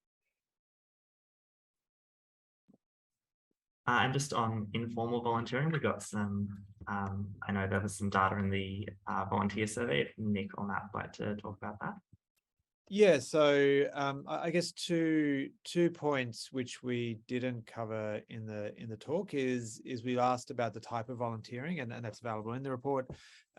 And just on informal volunteering, we got some, I know there was some data in the volunteer survey. If Nick or Matt would like to talk about that. Yeah, so I guess two points which we didn't cover in the talk is we asked about the type of volunteering, and that's available in the report,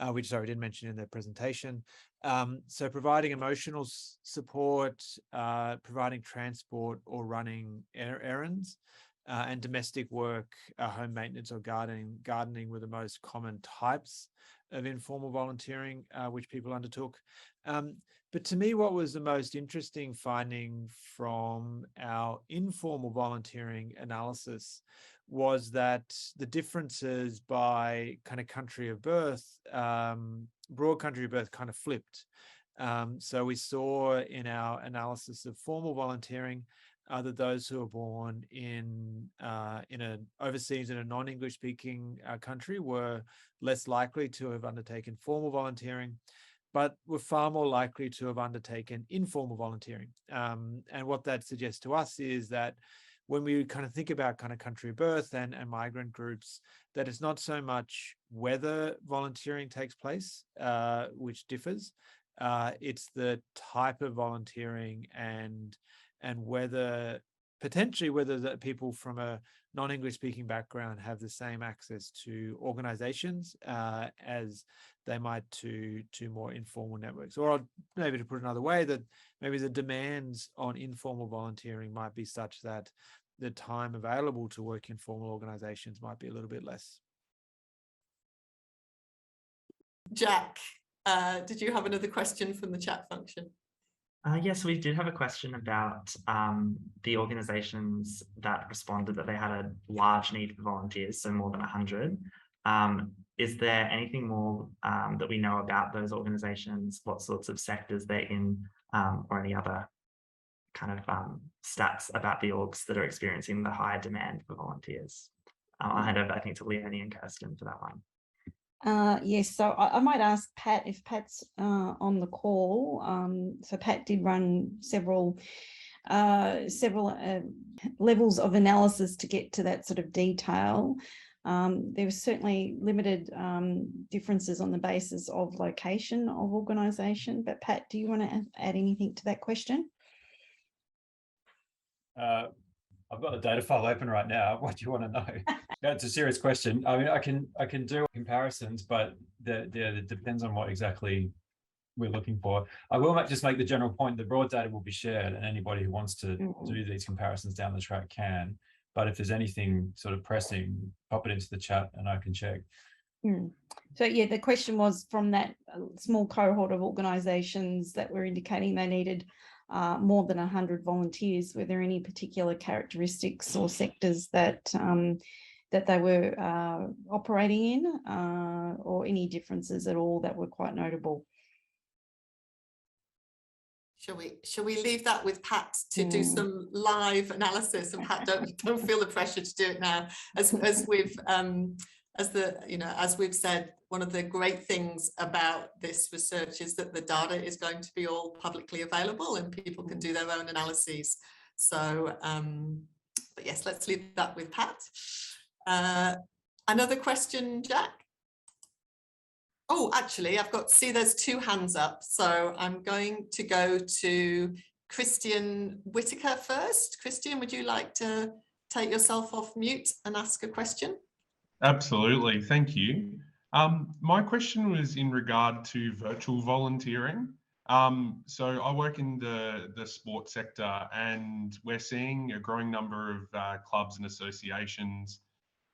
which I didn't mention in the presentation. So providing emotional support, providing transport or running errands, and domestic work, home maintenance or gardening were the most common types of informal volunteering which people undertook. But to me, what was the most interesting finding from our informal volunteering analysis was that the differences by kind of country of birth, broad country of birth, kind of flipped. So we saw in our analysis of formal volunteering that those who are born in overseas in a non-English speaking country were less likely to have undertaken formal volunteering, but were far more likely to have undertaken informal volunteering. And what that suggests to us is that when we kind of think about kind of country of birth and migrant groups, that it's not so much whether volunteering takes place, which differs, it's the type of volunteering and whether the people from a non-English speaking background have the same access to organizations as they might to more informal networks. Or maybe to put it another way, that maybe the demands on informal volunteering might be such that the time available to work in formal organizations might be a little bit less. Jack, did you have another question from the chat function? Yes, we did have a question about the organisations that responded that they had a large need for volunteers, so more than 100. Is there anything more that we know about those organisations, what sorts of sectors they're in, or any other kind of stats about the orgs that are experiencing the higher demand for volunteers? I'll hand over, I think, to Leonie and Kirsten for that one. Yes, so I might ask Pat if Pat's on the call. So Pat did run several levels of analysis to get to that sort of detail. There was certainly limited differences on the basis of location of organisation. But Pat, do you want to add anything to that question? I've got the data file open right now. What do you want to know? No, it's a serious question. I mean, I can do comparisons, but it depends on what exactly we're looking for. I will just make the general point that raw data will be shared, and anybody who wants to do these comparisons down the track can. But if there's anything sort of pressing, pop it into the chat and I can check. So yeah, the question was from that small cohort of organisations that were indicating they needed more than 100 volunteers, were there any particular characteristics or sectors that that they were operating in, or any differences at all that were quite notable? Shall we leave that with Pat to do some live analysis? And Pat, don't feel the pressure to do it now. As we've said, one of the great things about this research is that the data is going to be all publicly available and people can do their own analyses. So, but yes, let's leave that with Pat. Another question, Jack? Oh, actually, there's 2 hands up. So I'm going to go to Christian Whitaker first. Christian, would you like to take yourself off mute and ask a question? Absolutely, thank you. My question was in regard to virtual volunteering. So I work in the sports sector, and we're seeing a growing number of clubs and associations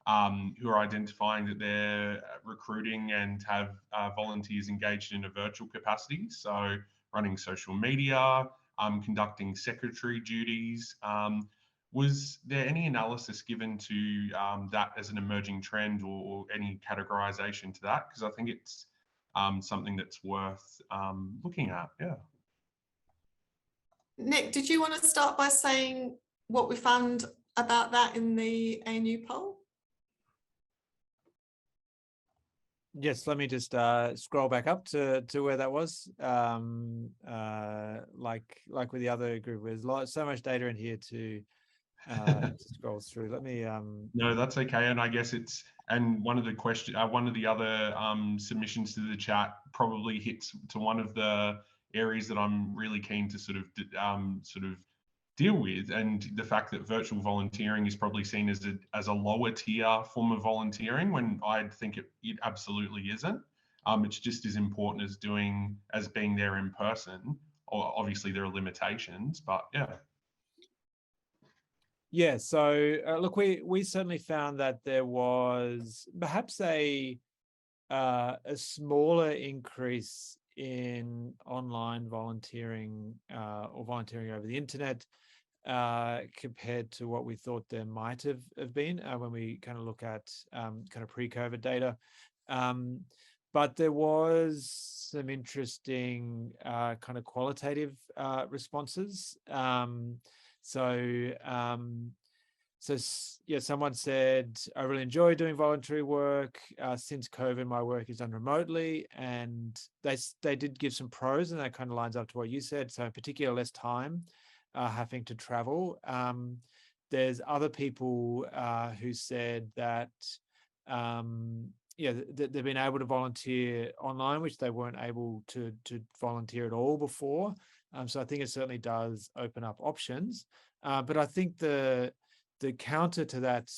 who are identifying that they're recruiting and have volunteers engaged in a virtual capacity. So running social media, conducting secretary duties. Was there any analysis given to that as an emerging trend, or any categorization to that? Because I think it's something that's worth looking at, yeah. Nick, did you want to start by saying what we found about that in the ANU poll? Yes, let me just scroll back up to where that was. Like with the other group, there's so much data in here to scroll through. Let me No, that's okay. And I guess one of the other submissions to the chat probably hits to one of the areas that I'm really keen to sort of deal with, and the fact that virtual volunteering is probably seen as a lower tier form of volunteering, when I'd think it absolutely isn't. It's just as important as being there in person. Or obviously there are limitations, but yeah. Yeah, so look, we certainly found that there was perhaps a smaller increase in online volunteering or volunteering over the internet compared to what we thought there might have been when we kind of look at kind of pre-COVID data. But there was some interesting kind of qualitative responses. So yeah, someone said, I really enjoy doing voluntary work. Since COVID, my work is done remotely, and they did give some pros, and that kind of lines up to what you said. So in particular, less time having to travel. There's other people who said that they've been able to volunteer online, which they weren't able to volunteer at all before. So I think it certainly does open up options. But I think the counter to that,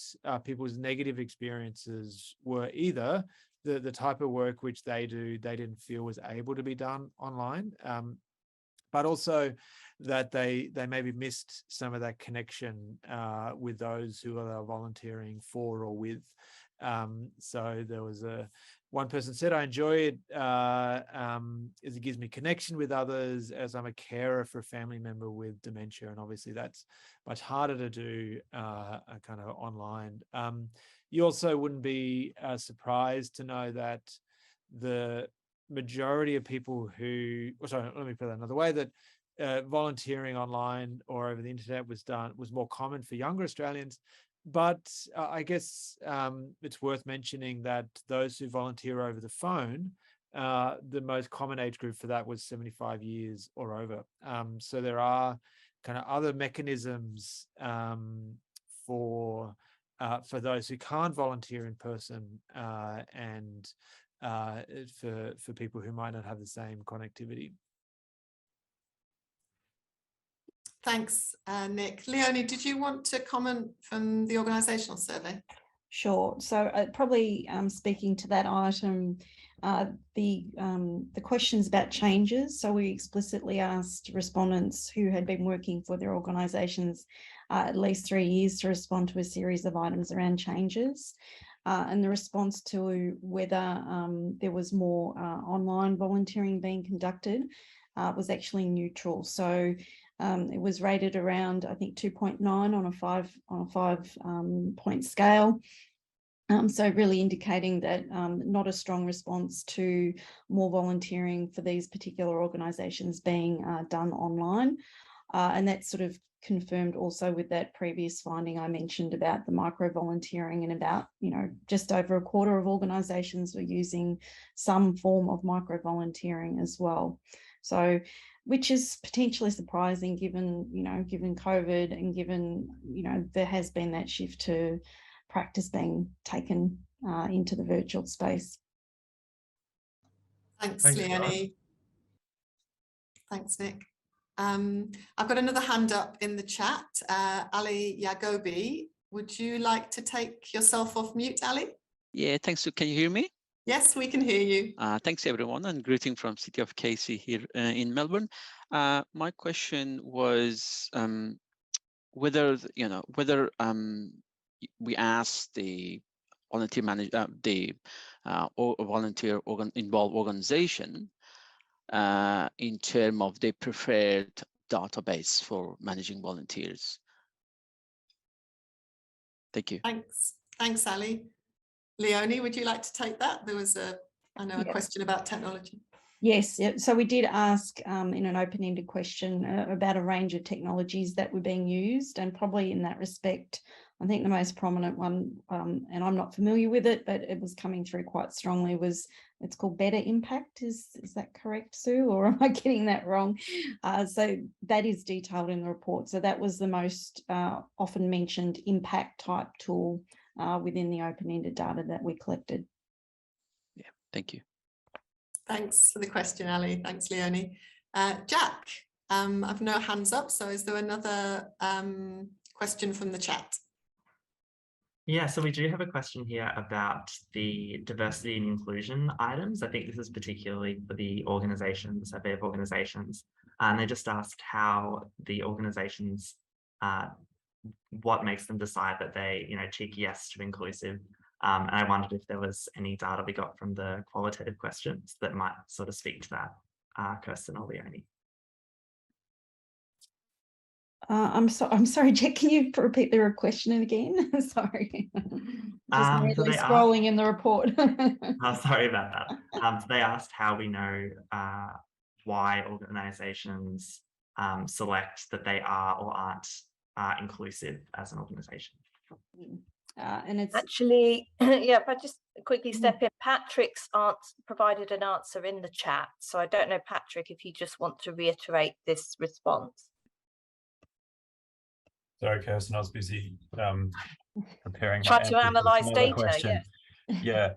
people's negative experiences were either the type of work which they didn't feel was able to be done online, but also that they maybe missed some of that connection with those who are volunteering for or with. So there was one person said, I enjoy it as it gives me connection with others, as I'm a carer for a family member with dementia. And obviously that's much harder to do kind of online. You also wouldn't be surprised to know that the majority of people who, let me put that another way, that volunteering online or over the internet was more common for younger Australians. But I guess it's worth mentioning that those who volunteer over the phone, the most common age group for that was 75 years or over. So there are kind of other mechanisms for those who can't volunteer in person, and for people who might not have the same connectivity. Thanks, Nick. Leonie, did you want to comment from the organisational survey? Sure. So probably speaking to that item, the questions about changes. So we explicitly asked respondents who had been working for their organisations at least 3 years to respond to a series of items around changes. And the response to whether there was more online volunteering being conducted was actually neutral. So It was rated around, I think, 2.9 on a five point scale. So really indicating that not a strong response to more volunteering for these particular organisations being done online. And that's sort of confirmed also with that previous finding I mentioned about the micro-volunteering, and about, just over a quarter of organisations were using some form of micro-volunteering as well. So, which is potentially surprising given, given COVID, and given, there has been that shift to practice being taken into the virtual space. Thanks, Leonie. Thanks, Nick. I've got another hand up in the chat. Ali Yagobi, would you like to take yourself off mute, Ali? Yeah, thanks. Can you hear me? Yes, we can hear you. Thanks, everyone, and greeting from City of Casey here in Melbourne. My question was whether we asked the volunteer manager, involved organization in terms of their preferred database for managing volunteers. Thank you. Thanks, Ali. Leonie, would you like to take that? There was a question about technology. Yes, so we did ask in an open-ended question about a range of technologies that were being used, and probably in that respect, I think the most prominent one, and I'm not familiar with it, but it was coming through quite strongly, it's called Better Impact. Is that correct, Sue, or am I getting that wrong? So that is detailed in the report. So that was the most often mentioned impact type tool within the open-ended data that we collected. Yeah, thank you. Thanks for the question, Ali. Thanks, Leonie. Jack, I've no hands up, so is there another question from the chat? Yeah, so we do have a question here about the diversity and inclusion items. I think this is particularly for the organizations, survey of organizations. And they just asked how the organizations, what makes them decide that they, check yes to inclusive. And I wondered if there was any data we got from the qualitative questions that might sort of speak to that, Kirsten or Leonie. I'm sorry, Jack, can you repeat the question again? Sorry. Just really scrolling in the report. Sorry about that. So they asked how we know why organizations select that they are or aren't inclusive as an organization. And it's actually, yeah, if I just quickly step in, Patrick's provided an answer in the chat. So I don't know, Patrick, if you just want to reiterate this response. Sorry, Kirsten, I was busy preparing. Try to analyze data, question. Yeah.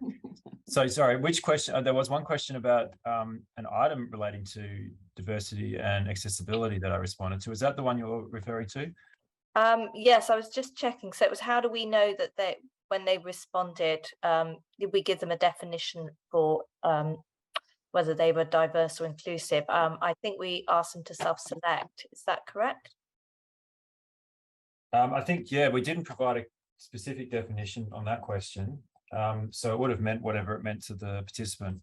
So sorry, which question? There was one question about an item relating to diversity and accessibility that I responded to. Is that the one you're referring to? Yes, I was just checking. So it was, how do we know that when they responded, did we give them a definition for whether they were diverse or inclusive? I think we asked them to self-select. Is that correct? I think, yeah, we didn't provide a specific definition on that question. So it would have meant whatever it meant to the participant.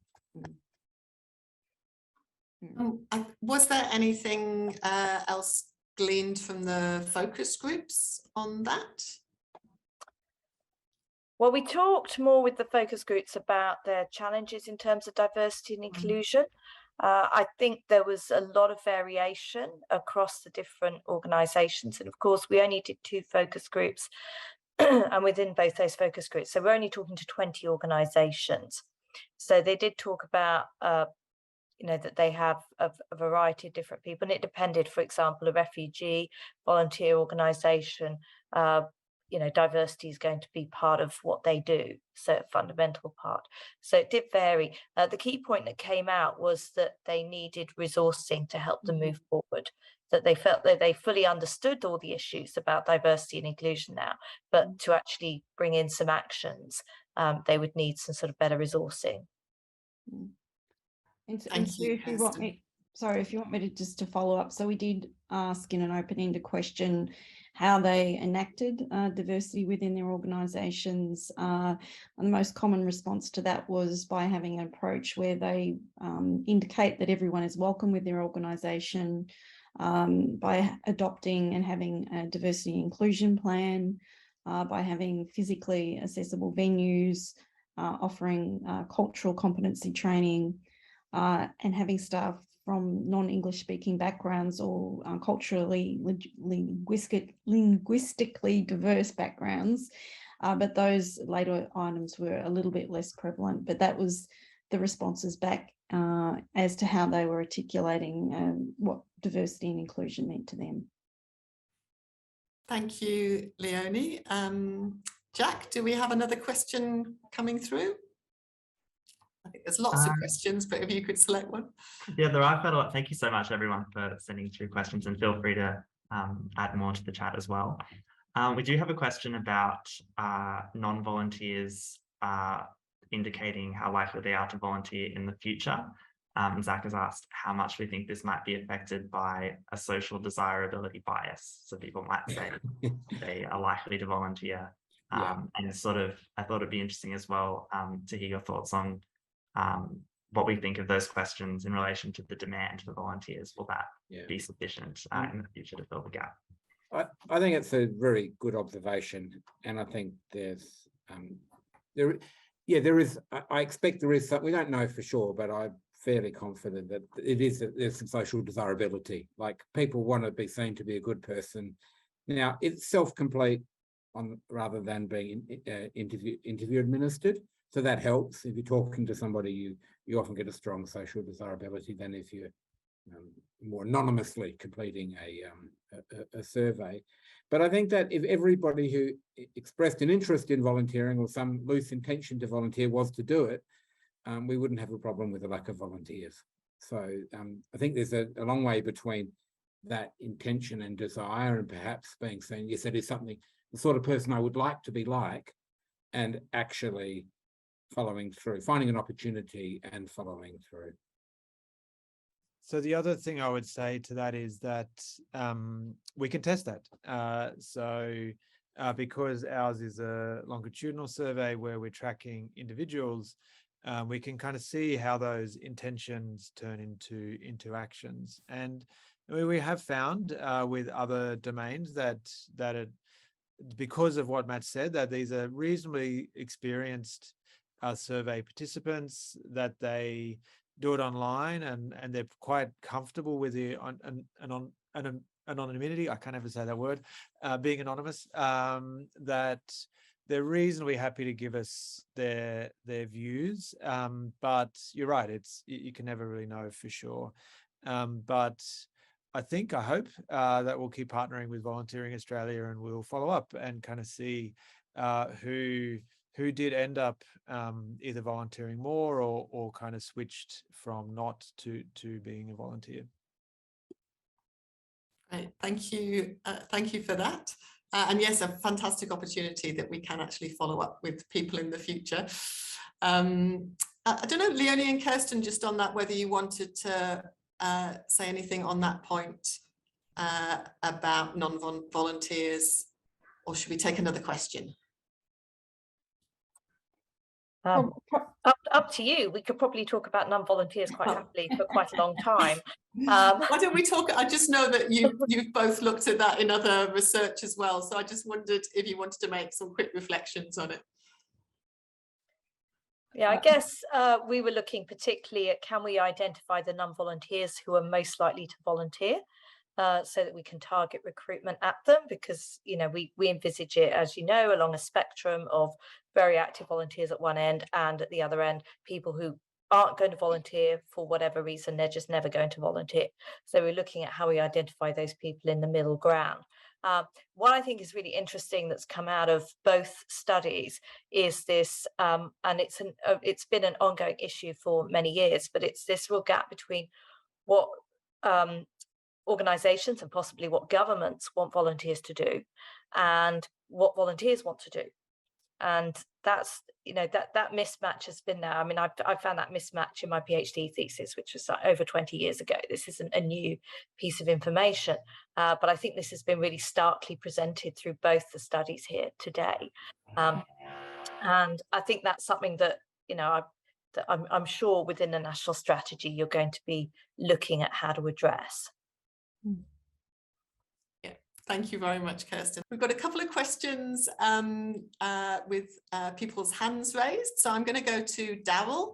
Was there anything else gleaned from the focus groups on that? Well, we talked more with the focus groups about their challenges in terms of diversity and inclusion. I think there was a lot of variation across the different organisations. And of course, we only did 2 focus groups and within both those focus groups. So we're only talking to 20 organisations. So they did talk about, that they have a variety of different people. And it depended, for example, a refugee volunteer organisation, diversity is going to be part of what they do, so a fundamental part. So it did vary. The key point that came out was that they needed resourcing to help them move forward, that they felt that they fully understood all the issues about diversity and inclusion now, but to actually bring in some actions, they would need some sort of better resourcing. And Sue, if you want me, to follow up. So we did ask in an open-ended question how they enacted diversity within their organisations. And the most common response to that was by having an approach where they indicate that everyone is welcome with their organisation, by adopting and having a diversity inclusion plan, by having physically accessible venues, offering cultural competency training, and having staff from non-English speaking backgrounds or culturally, linguistically diverse backgrounds. But those later items were a little bit less prevalent, but that was the responses back as to how they were articulating what diversity and inclusion meant to them. Thank you, Leonie. Jack, do we have another question coming through? I think there's lots of questions, but if you could select one. Yeah, there are quite a lot. Thank you so much, everyone, for sending through questions, and feel free to add more to the chat as well. We do have a question about non-volunteers indicating how likely they are to volunteer in the future. Zach has asked how much we think this might be affected by a social desirability bias. So people might say they are likely to volunteer. And sort of, I thought it'd be interesting as well to hear your thoughts on what we think of those questions in relation to the demand for volunteers. Will that be sufficient in the future to fill the gap? I think it's a very good observation, and I think there's there is. I expect there is some. We don't know for sure, but I'm fairly confident that there's some social desirability. Like, people want to be seen to be a good person. Now, it's self-complete rather than being interview administered. So that helps. If you're talking to somebody, you often get a strong social desirability than if you're more anonymously completing a survey. But I think that if everybody who expressed an interest in volunteering or some loose intention to volunteer was to do it, we wouldn't have a problem with the lack of volunteers. So I think there's a long way between that intention and desire and perhaps being seen, yes, that is something, the sort of person I would like to be like, and actually following through, finding an opportunity and following through. So the other thing I would say to that is that we can test that. Because ours is a longitudinal survey where we're tracking individuals, we can kind of see how those intentions turn into actions. And we have found with other domains that because of what Matt said, that these are reasonably experienced survey participants, that they do it online and they're quite comfortable with the anonymity. I can't ever say that word, being anonymous, that they're reasonably happy to give us their views. But you're right, you can never really know for sure. But I hope that we'll keep partnering with Volunteering Australia, and we'll follow up and kind of see who did end up either volunteering more or kind of switched from not to being a volunteer. Great, thank you for that. And yes, a fantastic opportunity that we can actually follow up with people in the future. I don't know, Leonie and Kirsten, just on that, whether you wanted to say anything on that point about non-volunteers, or should we take another question? Up to you. We could probably talk about non-volunteers quite happily for quite a long time. Why don't we talk? I just know that you've both looked at that in other research as well, so I just wondered if you wanted to make some quick reflections on it. Yeah, I guess we were looking particularly at, can we identify the non-volunteers who are most likely to volunteer, so that we can target recruitment at them, because we envisage it, as you know, along a spectrum of very active volunteers at one end, and at the other end, people who aren't going to volunteer for whatever reason. They're just never going to volunteer. So we're looking at how we identify those people in the middle ground. What I think is really interesting that's come out of both studies is this, and it's been an ongoing issue for many years, but it's this real gap between what organizations and possibly what governments want volunteers to do and what volunteers want to do. And that's, that mismatch has been there. I mean, I found that mismatch in my PhD thesis, which was over 20 years ago. This isn't a new piece of information, but I think this has been really starkly presented through both the studies here today. And I think that's something that, I'm sure within the national strategy, you're going to be looking at how to address. Yeah, thank you very much, Kirsten. We've got a couple of questions with people's hands raised. So I'm going to go to Darryl.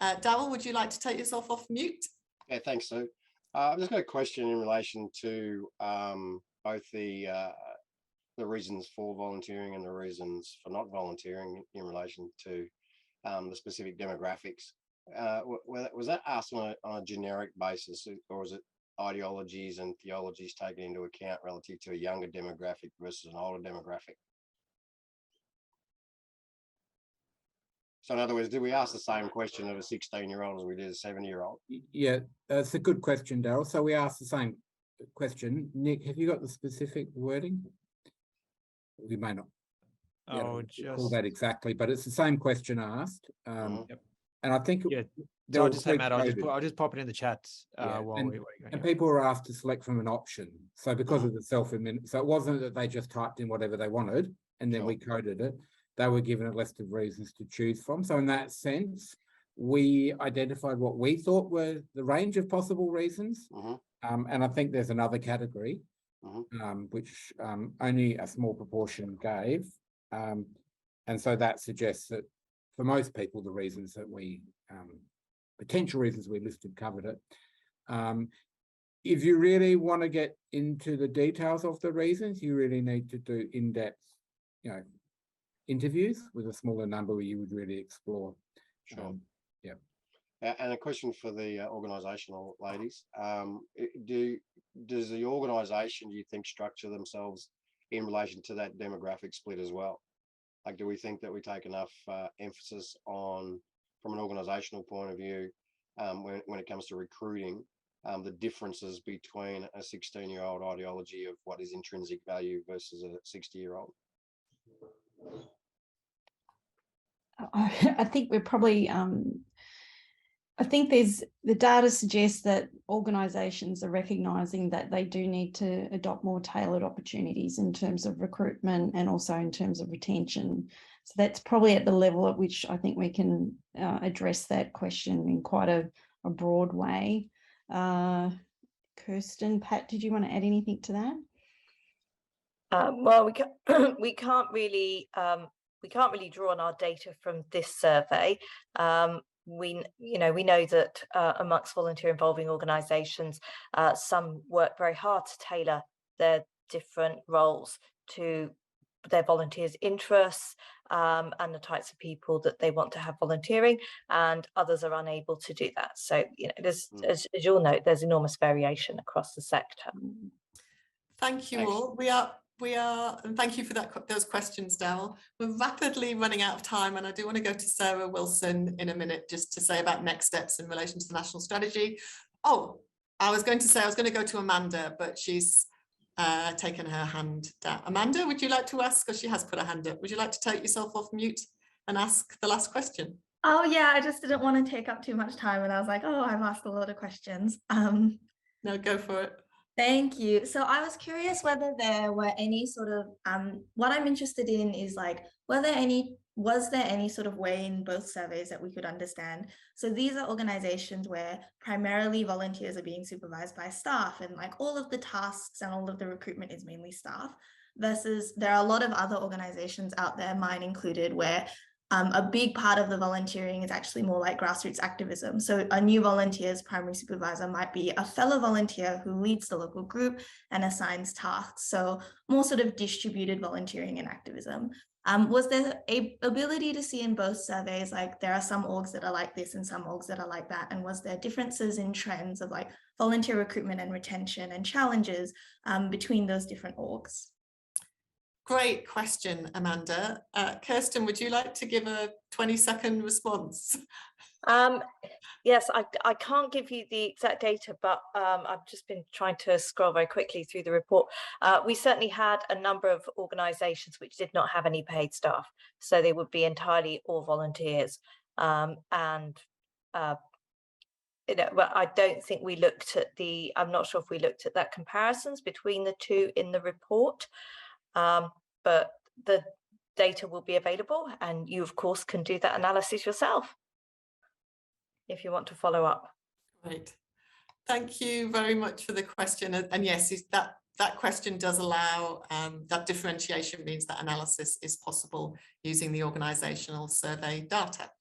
Darryl, would you like to take yourself off mute? Yeah, thanks, Sue. I've just got a question in relation to both the reasons for volunteering and the reasons for not volunteering in relation to the specific demographics. Was that asked on a generic basis, or was it ideologies and theologies taken into account relative to a younger demographic versus an older demographic? So in other words, did we ask the same question of a 16-year-old as we did a 70-year-old? Yeah, that's a good question, Darryl. So we asked the same question. Nick, have you got the specific wording? We may not call that exactly, but it's the same question asked. Yep. And I think so I'll just say, Matt, I'll just pop it in the chat and people were asked to select from an option. So because of the so it wasn't that they just typed in whatever they wanted and then we coded it. They were given a list of reasons to choose from. So in that sense, we identified what we thought were the range of possible reasons. And I think there's another category, which only a small proportion gave. And so that suggests that for most people, the reasons that we, potential reasons we listed covered it. If you really want to get into the details of the reasons, you really need to do in-depth, interviews with a smaller number where you would really explore. Sure. And a question for the organisational ladies. Does the organisation, do you think, structure themselves in relation to that demographic split as well? Like, do we think that we take enough emphasis on, from an organisational point of view, when it comes to recruiting, the differences between a 16-year-old ideology of what is intrinsic value versus a 60-year-old? I think we're probably, I think the data suggests that organisations are recognising that they do need to adopt more tailored opportunities in terms of recruitment and also in terms of retention. So that's probably at the level at which I think we can address that question in quite a broad way. Kirsten, Pat, did you want to add anything to that? Well, we can't really draw on our data from this survey. We know that amongst volunteer involving organisations, some work very hard to tailor their different roles to their volunteers' interests and the types of people that they want to have volunteering, and others are unable to do that. So, there's, as you'll note, there's enormous variation across the sector. Thank you all. We are, and thank you for those questions, Darryl. We're rapidly running out of time, and I do want to go to Sarah Wilson in a minute just to say about next steps in relation to the national strategy. Oh, I was going to go to Amanda, but she's taken her hand down. Amanda, would you like to ask, because she has put her hand up, would you like to take yourself off mute and ask the last question? Oh yeah, I just didn't want to take up too much time, and I was like, oh, I've asked a lot of questions. No, go for it. Thank you. So I was curious whether there were any sort of, what I'm interested in is like, was there any sort of way in both surveys that we could understand? So these are organizations where primarily volunteers are being supervised by staff, and like all of the tasks and all of the recruitment is mainly staff, versus there are a lot of other organizations out there, mine included, where a big part of the volunteering is actually more like grassroots activism. So a new volunteer's primary supervisor might be a fellow volunteer who leads the local group and assigns tasks. So more sort of distributed volunteering and activism. Was there a ability to see in both surveys, like there are some orgs that are like this and some orgs that are like that? And was there differences in trends of like volunteer recruitment and retention and challenges between those different orgs? Great question, Amanda. Kirsten, would you like to give a 20-second response? Yes, I can't give you the exact data, but I've just been trying to scroll very quickly through the report. We certainly had a number of organisations which did not have any paid staff, so they would be entirely all volunteers. But I don't think we looked at I'm not sure if we looked at that comparisons between the two in the report. But the data will be available, and you of course can do that analysis yourself if you want to follow up. Great. Thank you very much for the question. And yes, that question does allow, that differentiation means that analysis is possible using the organisational survey data.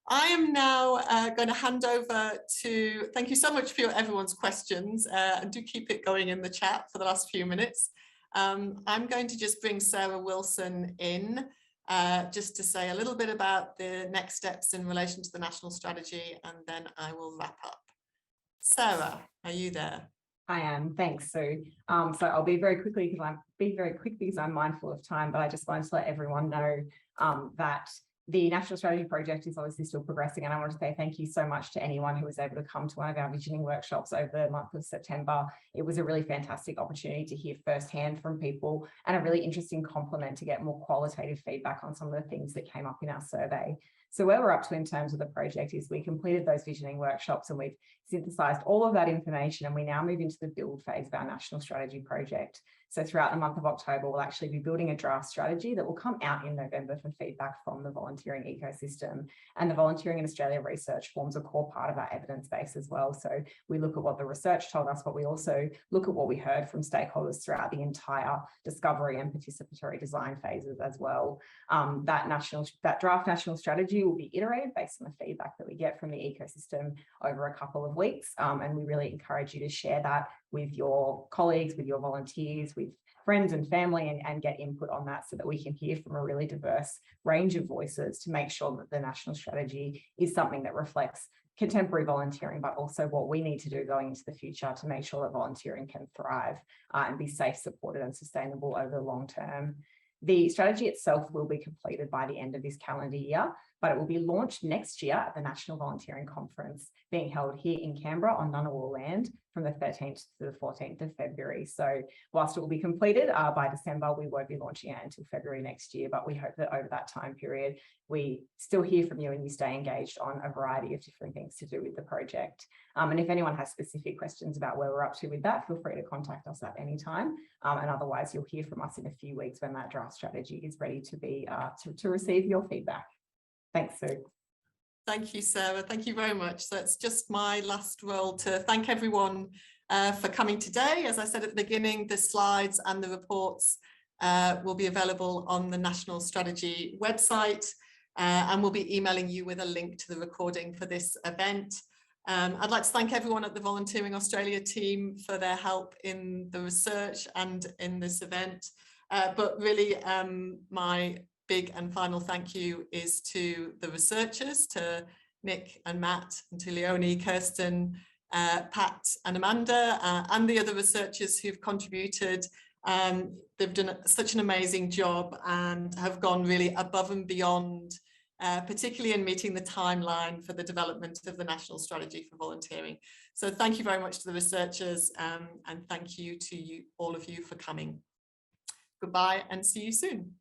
I am now going to hand over to, thank you so much for everyone's questions, and do keep it going in the chat for the last few minutes. I'm going to just bring Sarah Wilson in just to say a little bit about the next steps in relation to the national strategy, and then I will wrap up. Sarah, are you there? I am. Thanks, Sue. So I'll be very quickly because I'm mindful of time, but I just wanted to let everyone know that the National Strategy Project is obviously still progressing, and I want to say thank you so much to anyone who was able to come to one of our visioning workshops over the month of September. It was a really fantastic opportunity to hear firsthand from people, and a really interesting complement to get more qualitative feedback on some of the things that came up in our survey. So where we're up to in terms of the project is we completed those visioning workshops and we've synthesized all of that information, and we now move into the build phase of our national strategy project. So throughout the month of October, we'll actually be building a draft strategy that will come out in November for feedback from the volunteering ecosystem. And the Volunteering in Australia research forms a core part of our evidence base as well. So we look at what the research told us, but we also look at what we heard from stakeholders throughout the entire discovery and participatory design phases as well. That draft national strategy will be iterated based on the feedback that we get from the ecosystem over a couple of weeks. And we really encourage you to share that with your colleagues, with your volunteers, with friends and family, and get input on that so that we can hear from a really diverse range of voices to make sure that the national strategy is something that reflects contemporary volunteering, but also what we need to do going into the future to make sure that volunteering can thrive and be safe, supported and sustainable over the long term. The strategy itself will be completed by the end of this calendar year, but it will be launched next year at the National Volunteering Conference being held here in Canberra on Ngunnawal land from the 13th to the 14th of February. So whilst it will be completed by December, we won't be launching it until February next year, but we hope that over that time period, we still hear from you and you stay engaged on a variety of different things to do with the project. And if anyone has specific questions about where we're up to with that, feel free to contact us at any time. And otherwise, you'll hear from us in a few weeks when that draft strategy is ready to be to receive your feedback. Thanks, Sue. Thank you, Sarah. Thank you very much. So it's just my last role to thank everyone for coming today. As I said at the beginning, the slides and the reports will be available on the National Strategy website, and we'll be emailing you with a link to the recording for this event. I'd like to thank everyone at the Volunteering Australia team for their help in the research and in this event. But really, my big and final thank you is to the researchers, to Nick and Matt, and to Leonie, Kirsten, Pat and Amanda, and the other researchers who've contributed. They've done such an amazing job and have gone really above and beyond, particularly in meeting the timeline for the development of the National Strategy for Volunteering. So thank you very much to the researchers, and thank you to all of you for coming. Goodbye and see you soon.